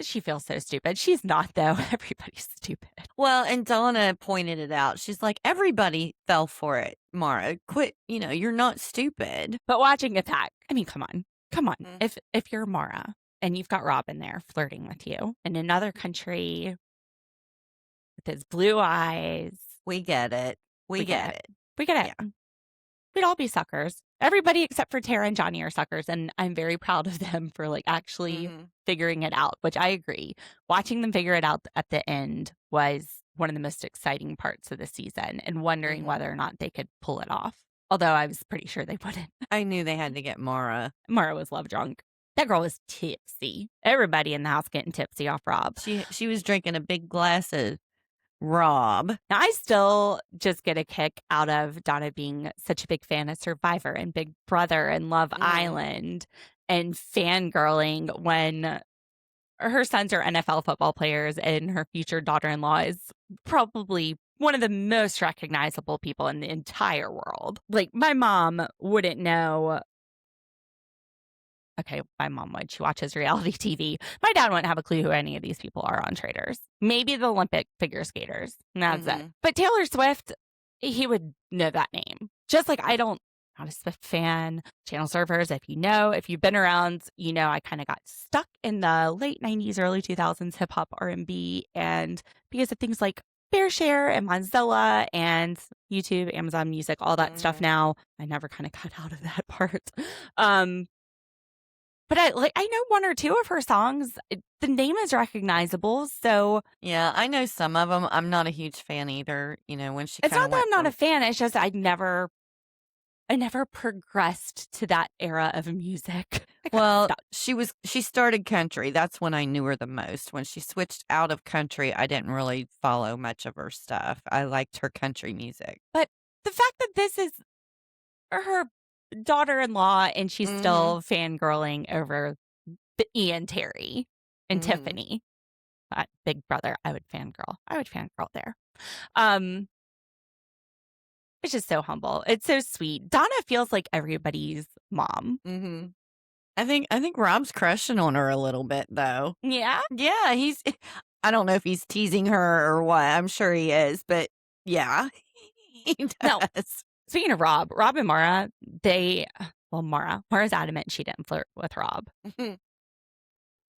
She feels so stupid. She's not, though. Everybody's stupid. Well, and Donna pointed it out. She's like, everybody fell for it, Maura. Quit, you're not stupid. But watching it back, I mean, come on. If you're Maura and you've got Rob in there flirting with you in another country with his blue eyes. We get it. We get it. We get it. Yeah. We'd all be suckers. Everybody except for Tara and Johnny are suckers, and I'm very proud of them for actually figuring it out, which I agree. Watching them figure it out at the end was one of the most exciting parts of the season, and wondering whether or not they could pull it off. Although I was pretty sure they wouldn't. I knew they had to get Maura. Maura was love drunk. That girl was tipsy. Everybody in the house getting tipsy off Rob. She was drinking a big glass of Rob. Now, I still just get a kick out of Donna being such a big fan of Survivor and Big Brother and Love Island and fangirling when her sons are NFL football players and her future daughter-in-law is probably one of the most recognizable people in the entire world. My mom wouldn't know. Okay, my mom would. She watches reality TV. My dad wouldn't have a clue who any of these people are on Traitors. Maybe the Olympic figure skaters. And that's it. But Taylor Swift, he would know that name. Just like not a Swift fan. Channel surfers, if you've been around, I kind of got stuck in the late 90s, early 2000s hip-hop R&B. And because of things like Bearshare and Mozilla and YouTube, Amazon Music, all that stuff now, I never kind of got out of that part. But I know one or two of her songs. The name is recognizable, so yeah, I know some of them. I'm not a huge fan either. When she, it's not that I'm not a fan. It's just I never progressed to that era of music. Well, she started country. That's when I knew her the most. When she switched out of country, I didn't really follow much of her stuff. I liked her country music, but the fact that this is her daughter-in-law and she's still fangirling over Ian, Terry, and Tiffany. Big Brother, I would fangirl there. It's just so humble. It's so sweet. Donna feels like everybody's mom. I think Rob's crushing on her a little bit, though. Yeah? Yeah, I don't know if he's teasing her or what. I'm sure he is, but yeah, he does. No. Speaking of Rob and Maura, Maura's adamant she didn't flirt with Rob.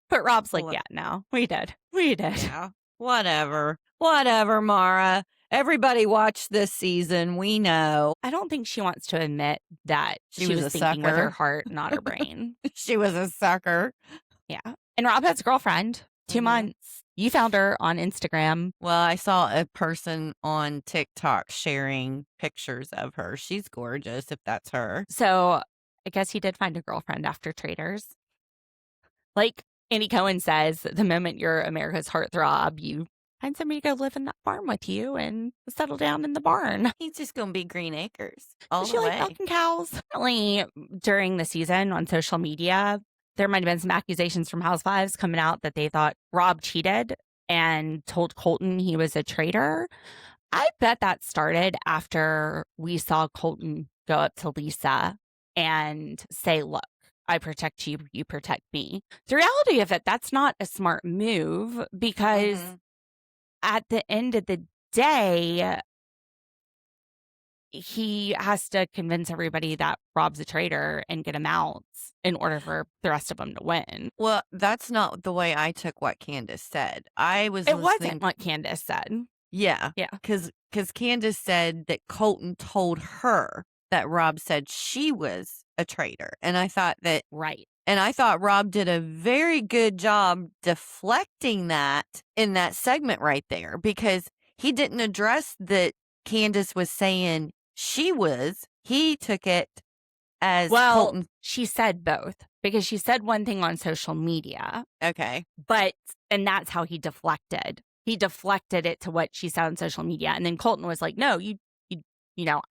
But Rob's like, yeah, no, we did. Yeah, whatever, Maura. Everybody watched this season. We know. I don't think she wants to admit that she was thinking sucker with her heart, not her brain. She was a sucker. Yeah. And Rob has a girlfriend, 2 months. You found her on Instagram. Well, I saw a person on TikTok sharing pictures of her. She's gorgeous, if that's her. So I guess he did find a girlfriend after Traitors. Like Andy Cohen says, the moment you're America's heartthrob, you find somebody to go live in that farm with you and settle down in the barn. He's just going to be Green Acres all the way. Like milking cows. Apparently, during the season on social media, there might have been some accusations from Housewives coming out that they thought Rob cheated and told Colton he was a traitor. I bet that started after we saw Colton go up to Lisa and say, look, I protect you, you protect me. The reality of it, that's not a smart move because at the end of the day, he has to convince everybody that Rob's a traitor and get him out in order for the rest of them to win. Well, that's not the way I took what Candace said. It wasn't what Candace said. Yeah. Yeah. Because Candace said that Colton told her that Rob said she was a traitor. And I thought that. Right. And I thought Rob did a very good job deflecting that in that segment right there because he didn't address that Candace was saying she was. He took it as Colton. She said both. because she said one thing on social media. Okay. And that's how he deflected. He deflected it to what she said on social media. And then Colton was like, no,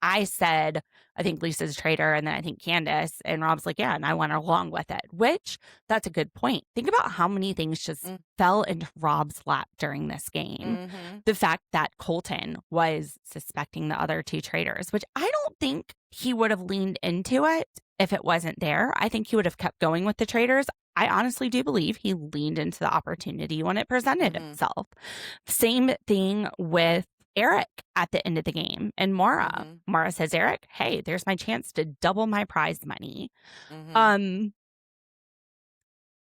I said, I think Lisa's a traitor, and then I think Candace. And Rob's like, yeah, and I went along with it, which that's a good point. Think about how many things just fell into Rob's lap during this game. The fact that Colton was suspecting the other two traitors, which I don't think he would have leaned into it if it wasn't there. I think he would have kept going with the traitors. I honestly do believe he leaned into the opportunity when it presented itself. Same thing with Eric at the end of the game and Maura. Maura says, Eric, hey, there's my chance to double my prize money.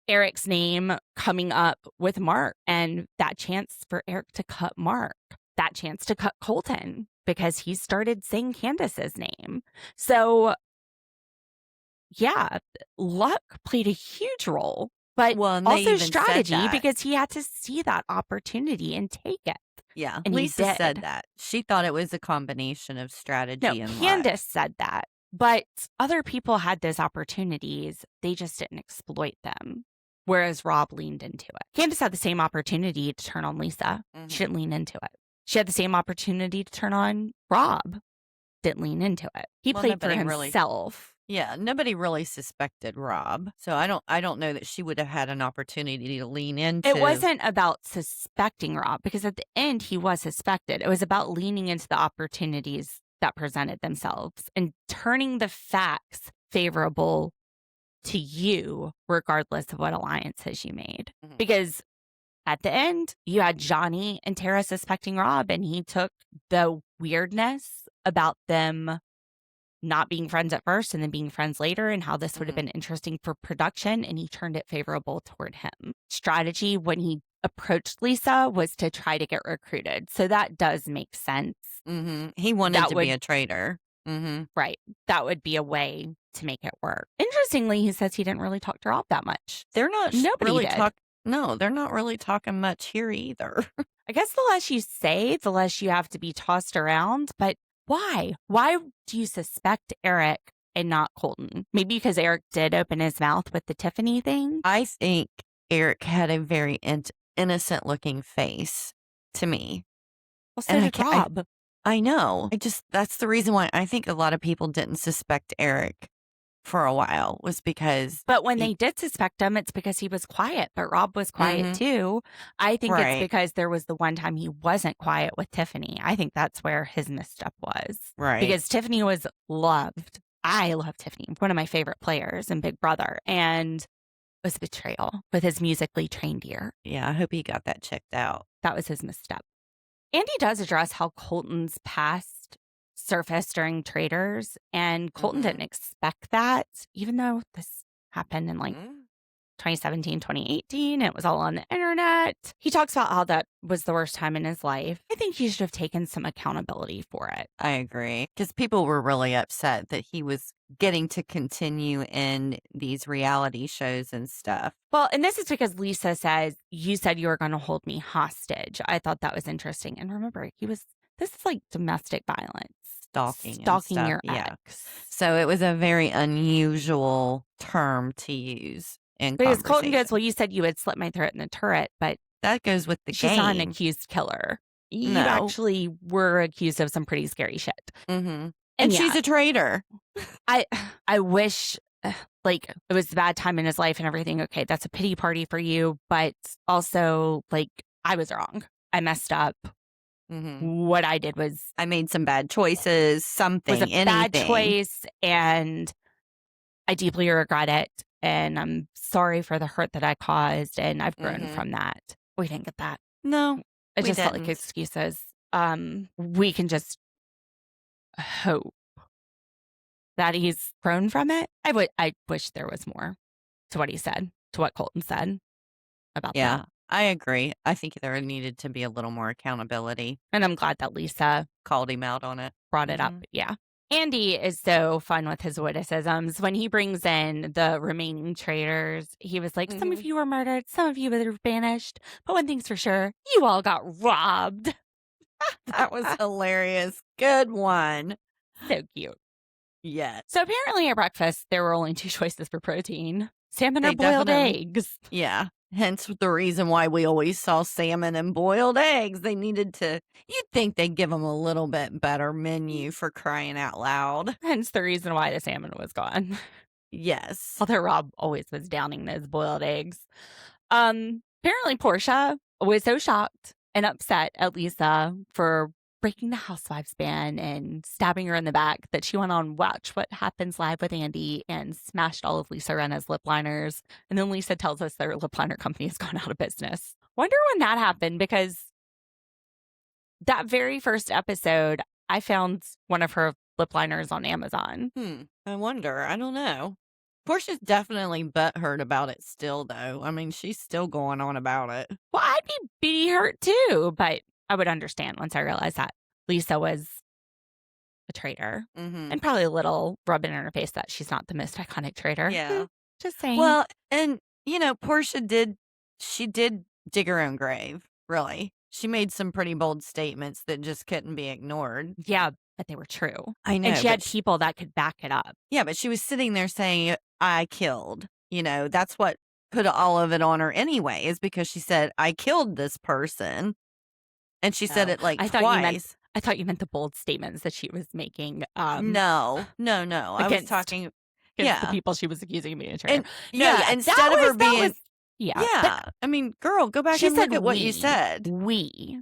Eric's name coming up with Mark, and that chance for Eric to cut Mark, that chance to cut Colton because he started saying Candace's name. So yeah, luck played a huge role, but also strategy because he had to see that opportunity and take it. Yeah, and Lisa said that. She thought it was a combination of strategy and luck. Candace said that, but other people had those opportunities. They just didn't exploit them, whereas Rob leaned into it. Candace had the same opportunity to turn on Lisa. She didn't lean into it. She had the same opportunity to turn on Rob. Didn't lean into it. He played for himself. Yeah, nobody really suspected Rob. So I don't know that she would have had an opportunity to lean into. It wasn't about suspecting Rob because at the end he was suspected. It was about leaning into the opportunities that presented themselves and turning the facts favorable to you regardless of what alliances you made. Because at the end, you had Johnny and Tara suspecting Rob, and he took the weirdness about them not being friends at first and then being friends later and how this would have been interesting for production, and he turned it favorable toward him. Strategy when he approached Lisa was to try to get recruited. So that does make sense. He wanted to be a traitor. Right. That would be a way to make it work. Interestingly, he says he didn't really talk to Rob that much. They're not Nobody really did. No, they're not really talking much here either. I guess the less you say, the less you have to be tossed around. But why? Why do you suspect Eric and not Colton? Maybe because Eric did open his mouth with the Tiffany thing? I think Eric had a very innocent looking face to me. Well, so did Rob. I know. That's the reason why I think a lot of people didn't suspect Eric for a while was because. But when they did suspect him, it's because he was quiet, but Rob was quiet too. I think it's because there was the one time he wasn't quiet with Tiffany. I think that's where his misstep was. Right. Because Tiffany was loved. I love Tiffany, one of my favorite players in Big Brother, and it was Betrayal with his musically trained ear. Yeah, I hope he got that checked out. That was his misstep. Andy does address how Colton's past surfaced during Traitors, and Colton didn't expect that, even though this happened in 2017, 2018. It was all on the internet. He talks about how that was the worst time in his life. I think he should have taken some accountability for it. I agree. Because people were really upset that he was getting to continue in these reality shows and stuff. Well, and this is because Lisa says, you said you were going to hold me hostage. I thought that was interesting. And remember, this is like domestic violence. Stalking your ex. So it was a very unusual term to use in because Colton goes, well, you said you would slit my throat in the turret, but that goes with the game. She's not an accused killer. You actually were accused of some pretty scary shit. And she's a traitor. I wish it was a bad time in his life and everything. Okay, that's a pity party for you, but also I was wrong. I messed up. What I did was I made some bad choices, bad choice, and I deeply regret it. And I'm sorry for the hurt that I caused, and I've grown from that. We didn't get that. No, it just felt like excuses. We can just hope that he's grown from it. I wish there was more to what he said, to what Colton said about that. Yeah. I agree. I think there needed to be a little more accountability. And I'm glad that Lisa called him out on it. Brought it up. Yeah. Andy is so fun with his witticisms. When he brings in the remaining traitors, he was like, some of you were murdered, some of you were banished, but one thing's for sure, you all got robbed. That was hilarious. Good one. So cute. Yes. So apparently at breakfast, there were only 2 choices for protein. Salmon They or boiled definitely- eggs. Yeah. Hence the reason why we always saw salmon and boiled eggs. They needed to, you'd think they'd give them a little bit better menu for crying out loud. Hence the reason why the salmon was gone. Yes. Although Rob always was downing those boiled eggs. Apparently Portia was so shocked and upset at Lisa for breaking the Housewives ban and stabbing her in the back that she went on Watch What Happens Live with Andy and smashed all of Lisa Rinna's lip liners. And then Lisa tells us their lip liner company has gone out of business. Wonder when that happened, because that very first episode, I found one of her lip liners on Amazon. I wonder. I don't know. Portia's definitely butthurt about it still, though. I mean, she's still going on about it. Well, I'd be beady hurt too, but I would understand once I realized that Lisa was a traitor, and probably a little rubbing in her face that she's not the most iconic traitor. Yeah. Just saying. Well, and, Portia did dig her own grave, really. She made some pretty bold statements that just couldn't be ignored. Yeah, but they were true. I know. And she had people that could back it up. Yeah, but she was sitting there saying, I killed. That's what put all of it on her anyway, is because she said, I killed this person. And she said it like twice. I thought you meant the bold statements that she was making. No. I was talking against the people she was accusing of being a traitor. Instead of her being... Yeah. I mean, girl, go back and look at what you said. We.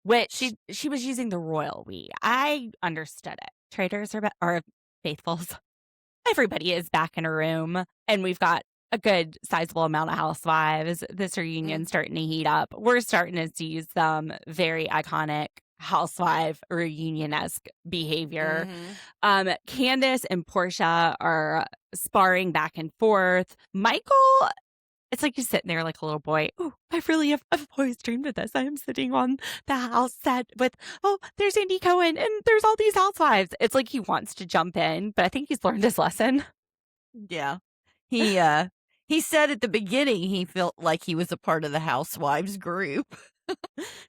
Which she was using the royal we. I understood it. Traitors are faithfuls. Everybody is back in a room, and we've got a good sizable amount of housewives. This reunion's starting to heat up. We're starting to see some very iconic housewife reunion-esque behavior. Candace and Portia are sparring back and forth. Michael, it's like he's sitting there like a little boy. Oh, I've always dreamed of this. I am sitting on the house set with, there's Andy Cohen and there's all these housewives. It's like he wants to jump in, but I think he's learned his lesson. Yeah. He said at the beginning he felt like he was a part of the housewives group.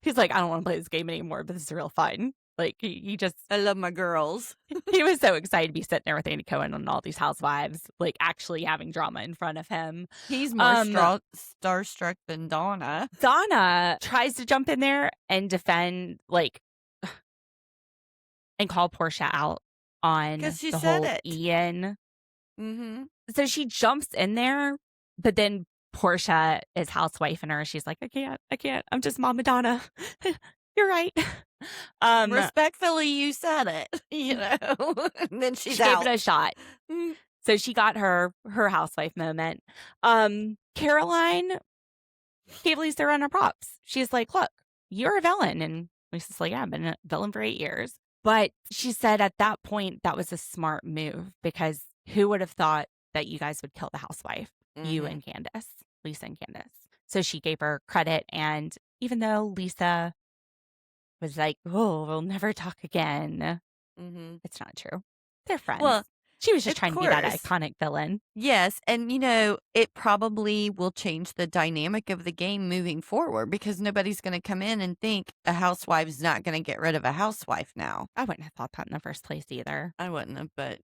He's like, I don't want to play this game anymore, but this is real fun. Like, he just... I love my girls. He was so excited to be sitting there with Andy Cohen and all these housewives, like, actually having drama in front of him. He's more starstruck than Donna. Donna tries to jump in there and defend, like, and call Portia out on the whole Ian. So she jumps in there, but then Portia is housewifing her. She's like, I can't. I'm just Mama Donna. You're right. Respectfully, you said it, and then she gave it a shot. So she got her housewife moment. Caroline gave Lisa a run of props. She's like, look, you're a villain. And Lisa's like, yeah, I've been a villain for 8 years. But she said at that point, that was a smart move, because who would have thought that you guys would kill the housewife? You and Candace, Lisa and Candace. So she gave her credit. And even though Lisa was like, oh, we'll never talk again, it's not true. They're friends. Well, she was just trying to be that iconic villain. Yes. And, it probably will change the dynamic of the game moving forward, because nobody's going to come in and think a housewife's not going to get rid of a housewife now. I wouldn't have thought that in the first place either. I wouldn't have, but,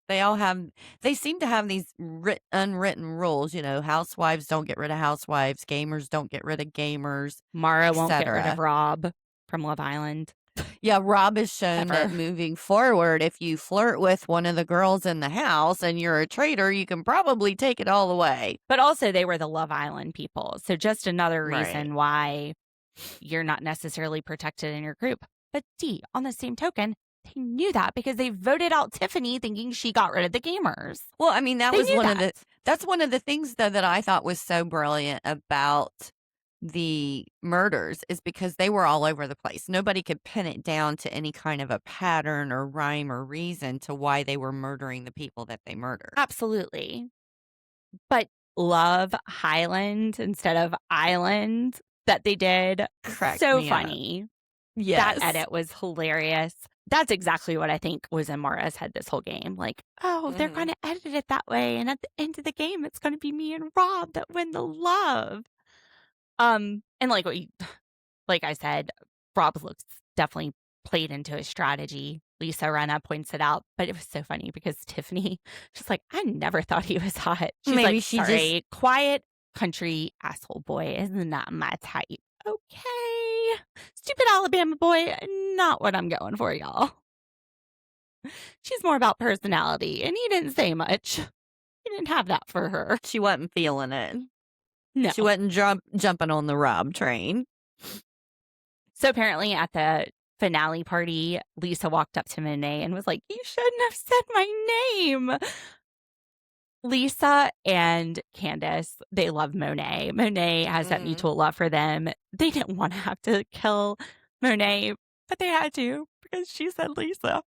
they seem to have these unwritten rules, housewives don't get rid of housewives, gamers don't get rid of gamers. Maura won't get rid of Rob from Love Island. Yeah, Rob has shown that moving forward, if you flirt with one of the girls in the house and you're a traitor, you can probably take it all away. But also, they were the Love Island people. So just another reason why you're not necessarily protected in your group. But on the same token, they knew that because they voted out Tiffany thinking she got rid of the gamers. Well, I mean, that's one of the things, though, that I thought was so brilliant about the murders, is because they were all over the place. Nobody could pin it down to any kind of a pattern or rhyme or reason to why they were murdering the people that they murdered. Absolutely. But Love Highland instead of Island that they did. Correct. So funny. Yes. That edit was hilarious. That's exactly what I think was in Maura's head this whole game. Like, they're going to edit it that way. And at the end of the game, it's going to be me and Rob that win the love. And like I said, Rob looks definitely played into his strategy. Lisa Rinna points it out, but it was so funny because Tiffany, she's like, I never thought he was hot. She's Maybe like, she sorry, quiet country asshole boy is not my type. Okay. Stupid Alabama boy, not what I'm going for, y'all. She's more about personality, and he didn't say much. He didn't have that for her. She wasn't feeling it. No. She wasn't jumping on the Rob train. So apparently at the finale party, Lisa walked up to Monet and was like, you shouldn't have said my name. Lisa and Candace, they love Monet. Monet has that mutual love for them. They didn't want to have to kill Monet, but they had to because she said Lisa.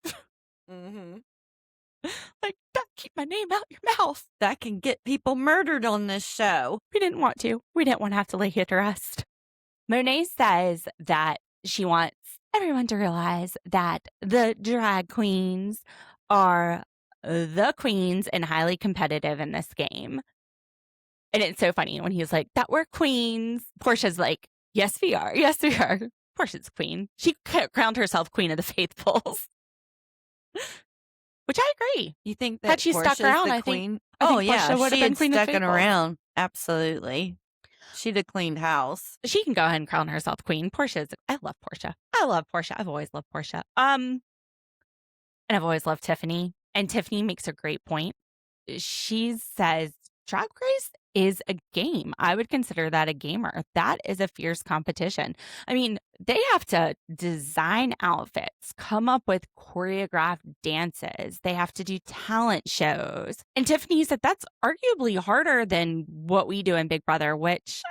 Like, don't keep my name out your mouth. That can get people murdered on this show. We didn't want to. We didn't want to have to lay you to rest. Monet says that she wants everyone to realize that the drag queens are the queens and highly competitive in this game. And it's so funny when he's like, that we're queens. Portia's like, yes, we are. Yes, we are. Portia's queen. She crowned herself queen of the faithfuls. Which I agree. You think that had she Portia's stuck around, the I queen? think Portia would have she been had queen of the stuck faithfuls. around. Absolutely. She'd have cleaned house. She can go ahead and crown herself queen. I love Portia. I love Portia. I've always loved Portia. And I've always loved Tiffany. And Tiffany makes a great point. She says, Drag Race is a game. I would consider that a gamer. That is a fierce competition. I mean, they have to design outfits, come up with choreographed dances. They have to do talent shows. And Tiffany said that's arguably harder than what we do in Big Brother, which,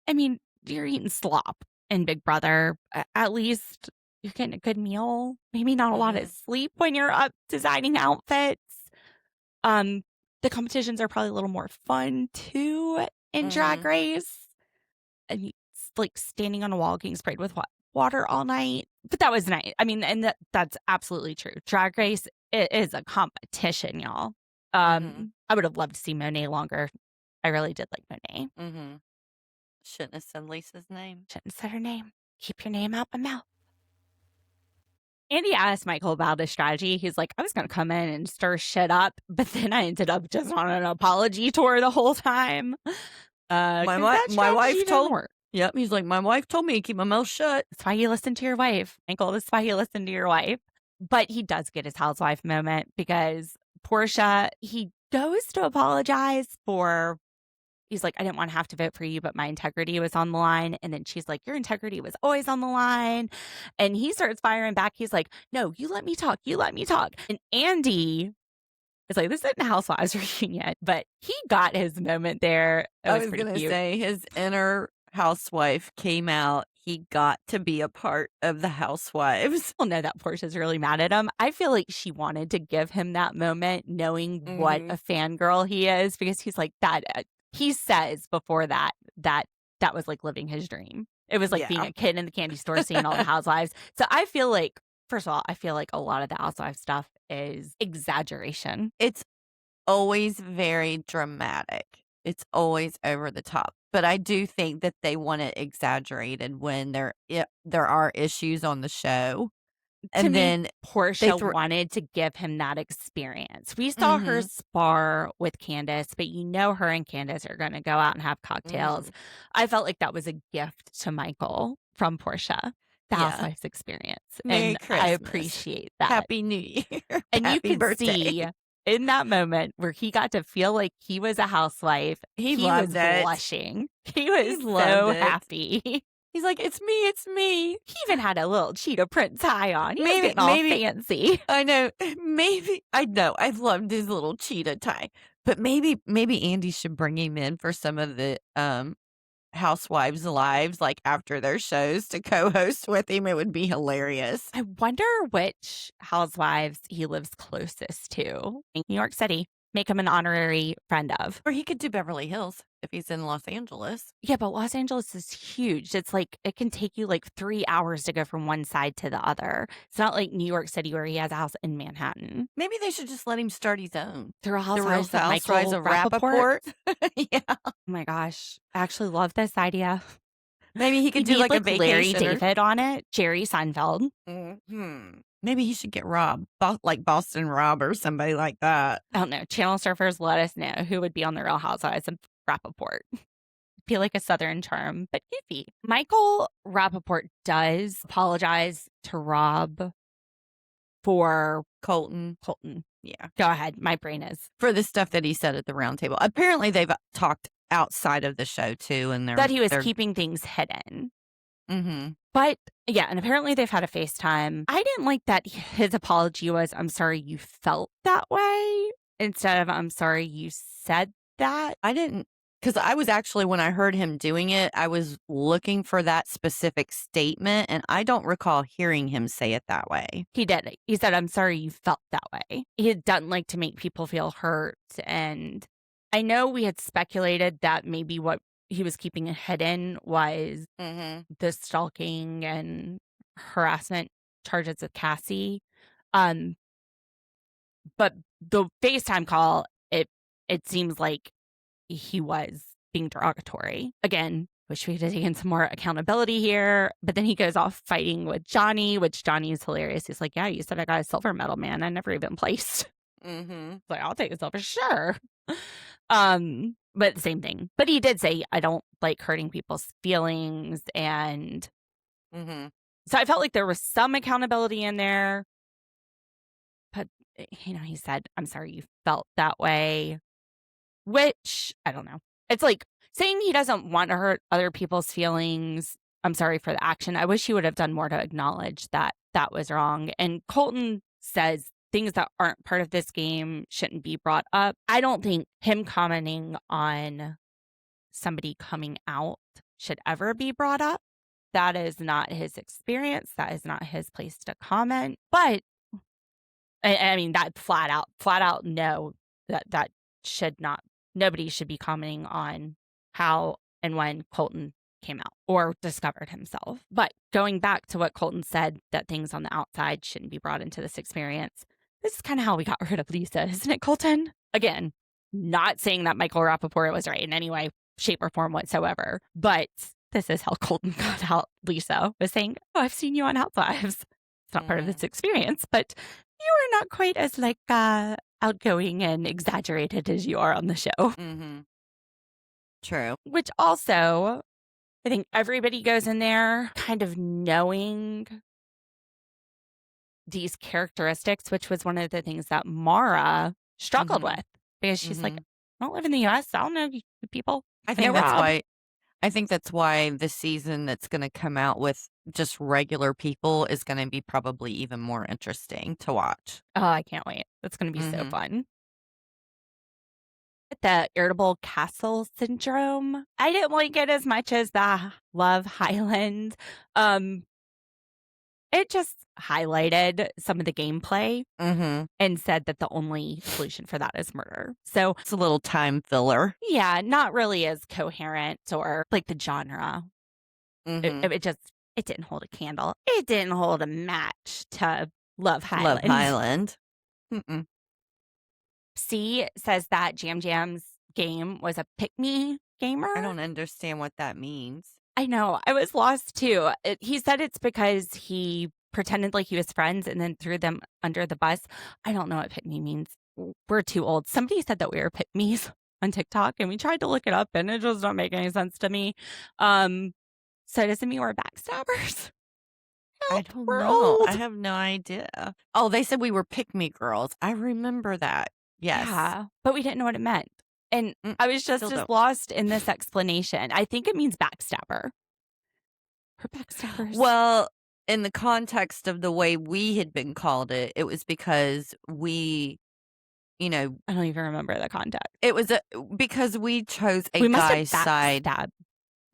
I mean, you're eating slop in Big Brother. At least you're getting a good meal. Maybe not a lot of sleep when you're up designing outfits. The competitions are probably a little more fun too in Drag Race. And it's like standing on a wall getting sprayed with water all night. But that was nice. I mean, and that's absolutely true. Drag Race is a competition, y'all. I would have loved to see Monet longer. I really did like Monet. Shouldn't have said Lisa's name. Shouldn't have said her name. Keep your name out my mouth. Andy asked Michael about his strategy. He's like, I was going to come in and stir shit up, but then I ended up just on an apology tour the whole time. My wife told me. Yep. He's like, my wife told me to keep my mouth shut. That's why you listen to your wife, Michael. That's why you listen to your wife. But he does get his housewife moment because Portia, he goes to apologize for. He's like, I didn't want to have to vote for you, but my integrity was on the line. And then she's like, your integrity was always on the line. And he starts firing back. He's like, no, you let me talk. You let me talk. And Andy is like, this isn't a Housewives reunion, but he got his moment there. I was going to say his inner housewife came out. He got to be a part of the Housewives. Well, know that Portia's really mad at him. I feel like she wanted to give him that moment, knowing what a fangirl he is, because he's like that. He says before that was like living his dream. It was like being a kid in the candy store, seeing all the Housewives. So I feel like, first of all, a lot of the Housewives stuff is exaggeration. It's always very dramatic. It's always over the top. But I do think that they want it exaggerated when there are issues on the show. And then Portia wanted to give him that experience. We saw her spar with Candace, but her and Candace are going to go out and have cocktails. I felt like that was a gift to Michael from Portia, the Housewives experience. Merry Christmas. I appreciate that. Happy New Year. And Happy you could birthday. see in that moment where he got to feel like he was a housewife, he loved was it. blushing. He was so loved it. happy. He's like, it's me, it's me. He even had a little cheetah print tie on. He was getting all fancy. I know. I loved his little cheetah tie. But maybe Andy should bring him in for some of the Housewives lives, like after their shows, to co-host with him. It would be hilarious. I wonder which Housewives he lives closest to. In New York City. Make him an honorary friend of. Or he could do Beverly Hills if he's in Los Angeles. Yeah, but Los Angeles is huge. It's like, it can take you like 3 hours to go from one side to the other. It's not like New York City where he has a house in Manhattan. Maybe they should just let him start his own. The Real Housewives The of Housewives Michael of Rapoport. Yeah. Oh my gosh. I actually love this idea. Maybe he could You do like a need, Larry vacation. David on it, Jerry Seinfeld. Maybe he should get Rob, like Boston Rob or somebody like that. I don't know. Channel surfers, let us know who would be on the Real Housewives of Rapoport. Feel like a Southern charm, but goofy. Michael Rapoport does apologize to Rob for Colton. Yeah. Go ahead. My brain is. For the stuff that he said at the round table. Apparently they've talked outside of the show too. And that he was keeping things hidden. But yeah, and apparently they've had a FaceTime. I didn't like that his apology was, I'm sorry you felt that way, instead of, I'm sorry you said that. I didn't, because I was actually, when I heard him doing it, I was looking for that specific statement, and I don't recall hearing him say it that way. He did. He said, I'm sorry you felt that way. He doesn't like to make people feel hurt. And I know we had speculated that maybe what he was keeping it hidden was the stalking and harassment charges of Cassie. But the FaceTime call, it seems like he was being derogatory. Again, wish we had taken some more accountability here. But then he goes off fighting with Johnny, which Johnny is hilarious. He's like, yeah, you said I got a silver medal, man. I never even placed. Like, I'll take a silver, sure. But same thing. But he did say, I don't like hurting people's feelings. And so I felt like there was some accountability in there. But, he said, I'm sorry you felt that way. Which, I don't know. It's like saying he doesn't want to hurt other people's feelings. I'm sorry for the action. I wish he would have done more to acknowledge that that was wrong. And Colton says things that aren't part of this game shouldn't be brought up. I don't think him commenting on somebody coming out should ever be brought up. That is not his experience. That is not his place to comment. But I mean, that flat out, no, that should not, nobody should be commenting on how and when Colton came out or discovered himself. But going back to what Colton said, that things on the outside shouldn't be brought into this experience. This is kind of how we got rid of Lisa, isn't it, Colton? Again, not saying that Michael Rapoport was right in any way, shape, or form whatsoever. But this is how Colton got out. Lisa was saying, oh, I've seen you on Housewives. It's not part of this experience, but you are not quite as outgoing and exaggerated as you are on the show. True. Which also, I think everybody goes in there kind of knowing these characteristics, which was one of the things that Maura struggled with, because she's like, I don't live in the U.S. I don't know people. I think that's why the season that's going to come out with just regular people is going to be probably even more interesting to watch. Oh, I can't wait. That's going to be so fun. The irritable castle syndrome, I didn't like it as much as the Love Highland. It just highlighted some of the gameplay and said that the only solution for that is murder. So it's a little time filler. Yeah, not really as coherent or like the genre. It didn't hold a candle. It didn't hold a match to Love Highland. Love Highland. C says that Jam Jam's game was a pick-me gamer. I don't understand what that means. I know. I was lost too. He said it's because he pretended like he was friends and then threw them under the bus. I don't know what pick-me means. We're too old. Somebody said that we were pick-me's on TikTok, and we tried to look it up, and it just don't make any sense to me. So does it mean we're backstabbers? I don't we're know. old. I have no idea. Oh, they said we were pick-me girls. I remember that. Yes. Yeah, but we didn't know what it meant. And I was just as lost in this explanation. I think it means backstabber. We're backstabbers. Well, in the context of the way we had been called it was because we, I don't even remember the context. It was because we chose a guy's side.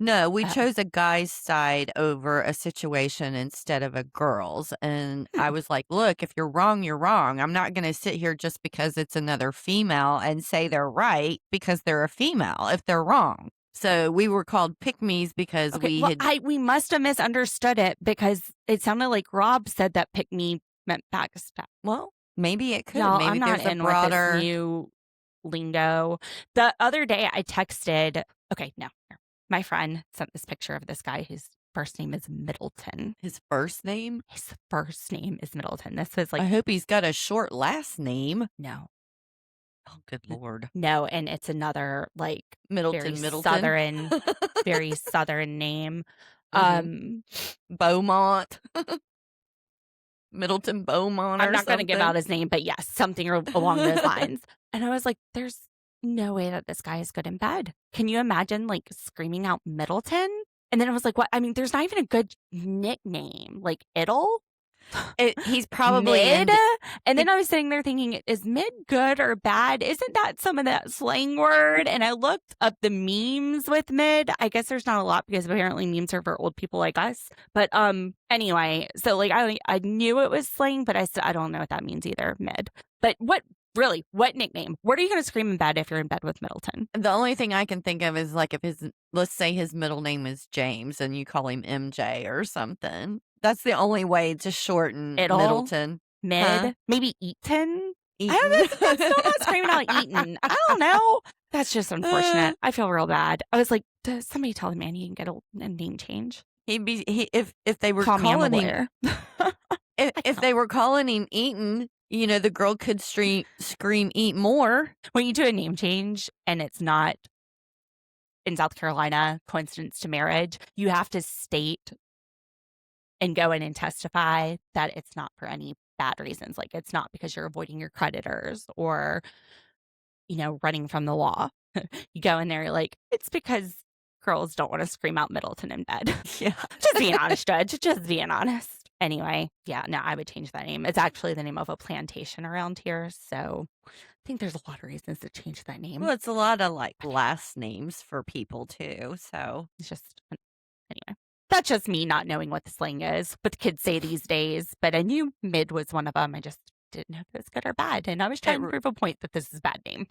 No, we chose a guy's side over a situation instead of a girl's. And I was like, look, if you're wrong, you're wrong. I'm not going to sit here just because it's another female and say they're right because they're a female if they're wrong. So we were called pick-me's because we must have misunderstood it, because it sounded like Rob said that pick-me meant backstab. Well, maybe it could. Y'all, maybe I'm not there's in a broader with this new lingo. The other day I texted. Okay, no. My friend sent this picture of this guy whose first name is Middleton. His first name? His first name is Middleton. This was like... I hope he's got a short last name. No. Oh, good Lord. No, and it's another, like, Middleton. very southern name. Beaumont. Middleton Beaumont I'm not going to give out his name, but yes, something along those lines. And I was like, there's no way that this guy is good in bed. Can you imagine, like, screaming out Middleton? And then I was like, what? I mean, there's not even a good nickname. Like, Iddle? He's probably Mid? And then I was sitting there thinking, is mid good or bad? Isn't that some of that slang word? And I looked up the memes with mid. I guess there's not a lot because apparently memes are for old people like us. But anyway, so like I knew it was slang, but I don't know what that means either, mid. But what nickname? What are you going to scream in bed if you're in bed with Middleton? The only thing I can think of is like if let's say his middle name is James and you call him MJ or something. That's the only way to shorten Middleton. Mid? Huh? Maybe Eaton? Eaton. I'm still not screaming out Eaton. I don't know. That's just unfortunate. I feel real bad. I was like, does somebody tell the man he can get a name change? If they were Call calling me, him if they were calling him Eaton, you know, the girl could scream eat more. When you do a name change and it's not in South Carolina, coincidence to marriage, you have to state and go in and testify that it's not for any bad reasons. Like, it's not because you're avoiding your creditors or, you know, running from the law. You go in there, like, it's because girls don't want to scream out Middleton in bed. Yeah. Just being honest, Judge. Just being honest. Anyway, yeah, no, I would change that name. It's actually the name of a plantation around here. So I think there's a lot of reasons to change that name. Well, it's a lot of like last names for people too. So it's just, anyway. That's just me not knowing what the slang is, what the kids say these days. But I knew mid was one of them. I just didn't know if it was good or bad. And I was trying to prove a point that this is a bad name.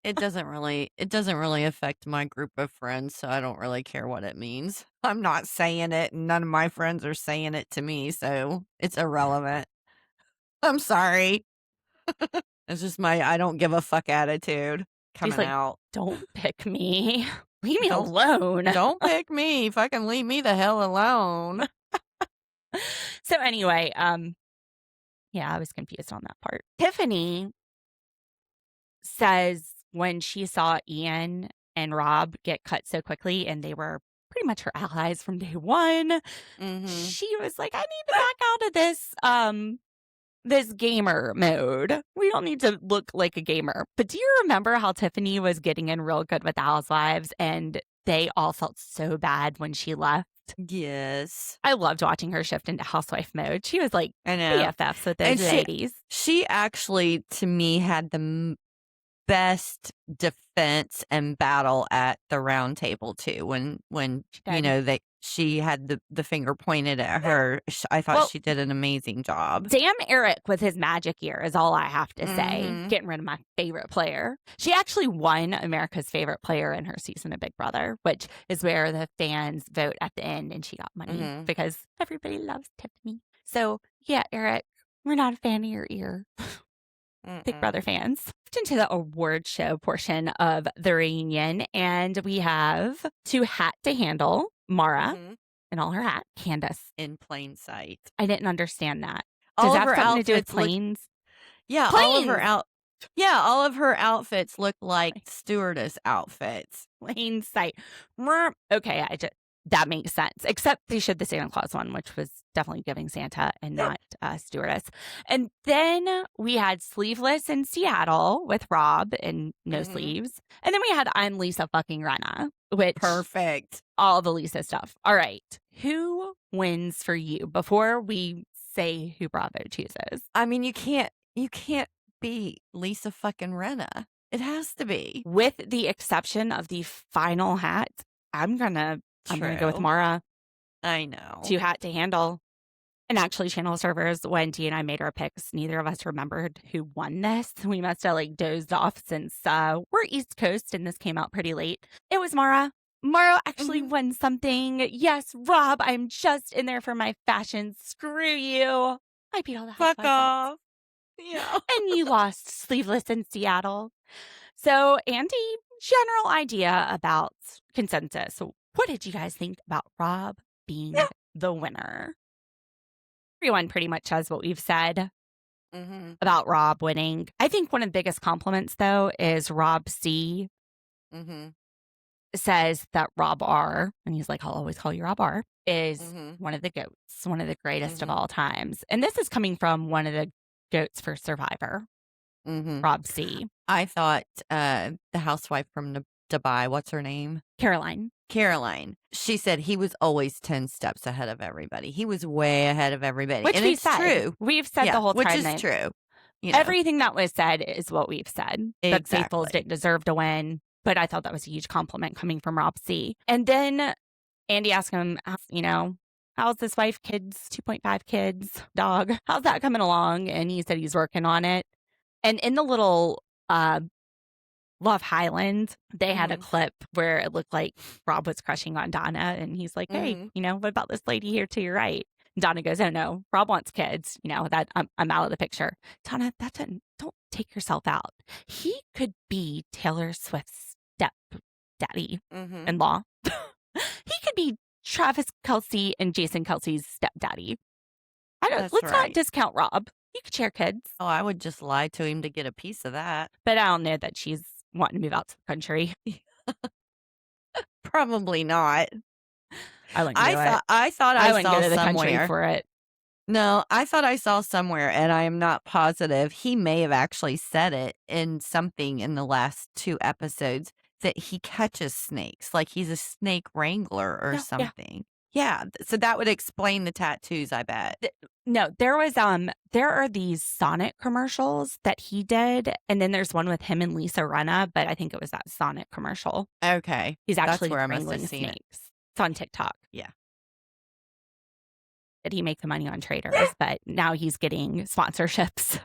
It doesn't really affect my group of friends, so I don't really care what it means. I'm not saying it, and none of my friends are saying it to me, so it's irrelevant. I'm sorry. It's just my I don't give a fuck attitude coming out. Don't pick me. Leave me alone. Don't pick me. Fucking leave me the hell alone. So anyway, yeah, I was confused on that part. Tiffany says when she saw Ian and Rob get cut so quickly and they were pretty much her allies from day one, she was like, I need to back out of this gamer mode. We don't need to look like a gamer. But do you remember how Tiffany was getting in real good with the Housewives and they all felt so bad when she left? Yes. I loved watching her shift into housewife mode. She was like BFFs with those And ladies. She actually, to me, had the best defense and battle at the round table too. When you know she had the finger pointed at her. I thought she did an amazing job. Damn Eric with his magic year is all I have to say. Getting rid of my favorite player. She actually won America's favorite player in her season of Big Brother, which is where the fans vote at the end, and she got money because everybody loves Tiffany. So yeah, Eric, we're not a fan of your ear. Big Brother fans. Into the award show portion of the reunion, and we have to hat to handle Maura in all her hat. Candace in plain sight. I didn't understand that. Does that have something to do with planes? Yeah, planes! all of her outfits look like stewardess outfits. Plain sight. Okay, that makes sense. Except they showed the Santa Claus one, which was definitely giving Santa and not stewardess. And then we had sleeveless in Seattle with Rob and no sleeves. And then we had I'm Lisa fucking Rinna, which perfect. All the Lisa stuff. All right. Who wins for you before we say who Bravo chooses? I mean, you can't beat Lisa fucking Rinna. It has to be. With the exception of the final hat, I'm gonna go with Maura. I know. To hat to handle. And actually, channel servers, when Dee and I made our picks, neither of us remembered who won this. We must have dozed off since we're East Coast and this came out pretty late. It was Maura. Maura actually won something. Yes, Rob, I'm just in there for my fashion. Screw you. I beat all the fuck off. Yeah. And you lost sleeveless in Seattle. So, Andy, general idea about consensus. What did you guys think about Rob being the winner? Everyone pretty much says what we've said about Rob winning. I think one of the biggest compliments, though, is Rob C. Says that Rob R., and he's like, I'll always call you Rob R., is one of the goats, one of the greatest of all times. And this is coming from one of the goats for Survivor, Rob C. I thought the housewife from Dubai, what's her name? Caroline. She said he was always 10 steps ahead of everybody. He was way ahead of everybody. Which and we've it's said. true. We've said the whole time. Which is true. You know. Everything that was said is what we've said. That Faithfuls didn't deserve to win. But I thought that was a huge compliment coming from Rob C. And then Andy asked him, how's his wife, kids, 2.5 kids, dog? How's that coming along? And he said he's working on it. And in the little Love Highland, they had a clip where it looked like Rob was crushing on Donna. And he's like, hey, what about this lady here to your right? Donna goes, oh no, Rob wants kids. That I'm out of the picture. Donna, don't take yourself out. He could be Taylor Swift's stepdaddy in law. He could be Travis Kelce and Jason Kelce's stepdaddy. Let's not discount Rob. You could share kids. Oh, I would just lie to him to get a piece of that. But I don't know that she's wanting to move out to the country. Probably not. I wouldn't do it. I thought I wouldn't saw go to the somewhere country for it. No, I thought I saw somewhere, and I am not positive. He may have actually said it in something in the last 2 episodes that he catches snakes, like he's a snake wrangler or something. Yeah, so that would explain the tattoos, I bet. No, there are these Sonic commercials that he did, and then there's one with him and Lisa Rinna, but I think it was that Sonic commercial. Okay. He's actually That's where I must wrangling have seen snakes. it. It's on TikTok. Yeah. Did he make the money on Traitors? But now he's getting sponsorships.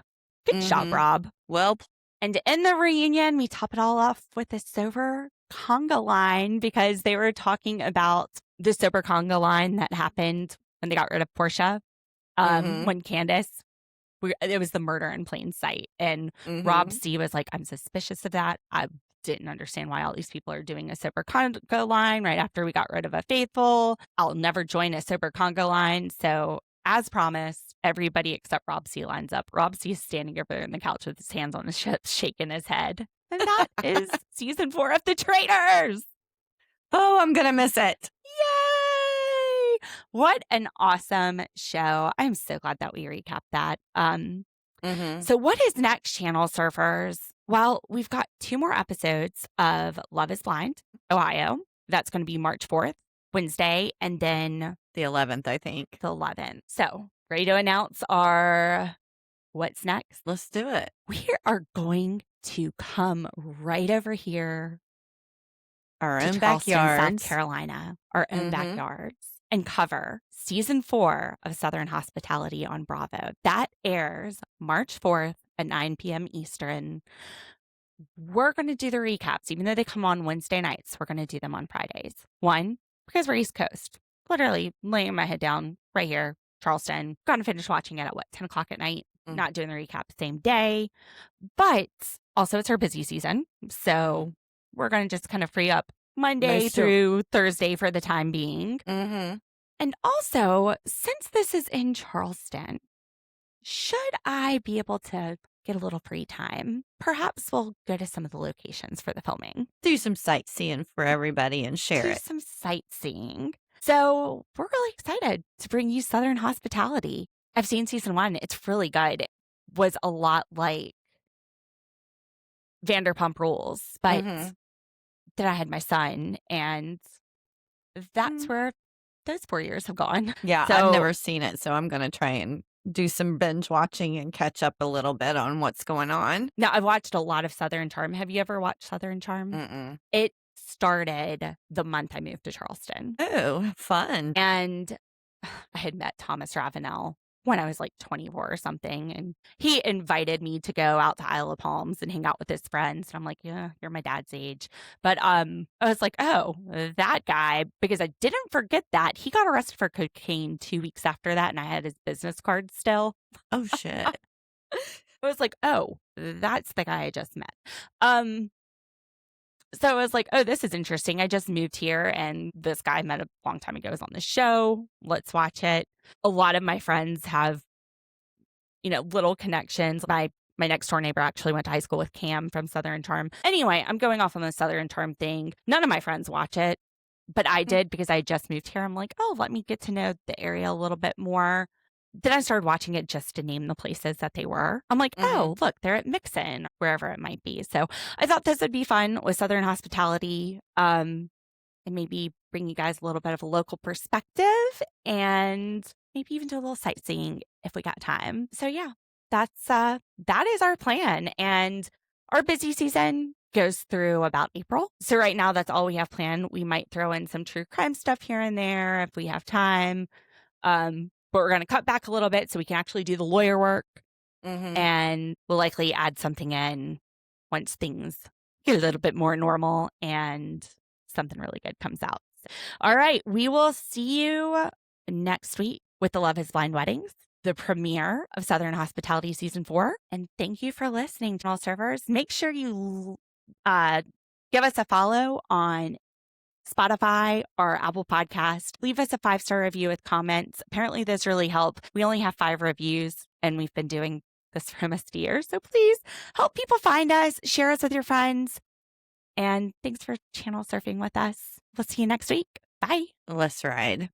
Good job, Rob. Well, and in the reunion, we top it all off with a sober conga line because they were talking about the sober conga line that happened when they got rid of Portia. When Candace, it was the murder in plain sight. And Rob C was like, I'm suspicious of that. I didn't understand why all these people are doing a sober conga line right after we got rid of a faithful. I'll never join a sober conga line. So as promised, everybody except Rob C lines up. Rob C is standing over there on the couch with his hands on his hips, shaking his head. And that is season 4 of The Traitors. Oh, I'm going to miss it. Yay! What an awesome show. I'm so glad that we recapped that. So what is next, Channel Surfers? Well, we've got 2 more episodes of Love is Blind, Ohio. That's going to be March 4th, Wednesday, and then the 11th, I think. The 11th. So, ready to announce our what's next? Let's do it. We are going to come right over here. Our own backyards. South Carolina. Our own backyards. And cover season 4 of Southern Hospitality on Bravo. That airs March 4th at 9 p.m. Eastern. We're going to do the recaps. Even though they come on Wednesday nights, we're going to do them on Fridays. 1, because we're East Coast. Literally laying my head down right here, Charleston. Going to finish watching it at 10 o'clock at night. Not doing the recap the same day. But also it's our busy season. So we're going to just kind of free up Monday through Thursday for the time being. And also, since this is in Charleston, should I be able to get a little free time, perhaps we'll go to some of the locations for the filming. Do some sightseeing for everybody and share it. Do some sightseeing. So we're really excited to bring you Southern Hospitality. I've seen season 1. It's really good. It was a lot like Vanderpump Rules, but then I had my son, and that's where those 4 years have gone. Yeah, so, I've never seen it, so I'm going to try and do some binge watching and catch up a little bit on what's going on. Now, I've watched a lot of Southern Charm. Have you ever watched Southern Charm? It started the month I moved to Charleston. Oh, fun. And I had met Thomas Ravenel when I was like 24 or something. And he invited me to go out to Isle of Palms and hang out with his friends. And I'm like, yeah, you're my dad's age. But I was like, oh, that guy, because I didn't forget that. He got arrested for cocaine 2 weeks after that. And I had his business card still. Oh, shit. I was like, oh, that's the guy I just met. So I was like, oh, this is interesting. I just moved here and this guy I met a long time ago is on the show. Let's watch it. A lot of my friends have, little connections. My next door neighbor actually went to high school with Cam from Southern Charm. Anyway, I'm going off on the Southern Charm thing. None of my friends watch it, but I did because I just moved here. I'm like, oh, let me get to know the area a little bit more. Then I started watching it just to name the places that they were. I'm like, oh, look, they're at Mixon, wherever it might be. So I thought this would be fun with Southern hospitality, and maybe bring you guys a little bit of a local perspective and maybe even do a little sightseeing if we got time. So yeah, that is our plan. And our busy season goes through about April. So right now that's all we have planned. We might throw in some true crime stuff here and there if we have time. But we're going to cut back a little bit so we can actually do the lawyer work. And we'll likely add something in once things get a little bit more normal and something really good comes out. All right. We will see you next week with the Love is Blind Weddings, the premiere of Southern Hospitality Season 4. And thank you for listening, channel servers. Make sure you give us a follow on Spotify or Apple Podcast. Leave us a 5-star review with comments. Apparently those really help. We only have 5 reviews and we've been doing this for almost a year. So please help people find us, share us with your friends. And thanks for channel surfing with us. We'll see you next week. Bye. Let's ride.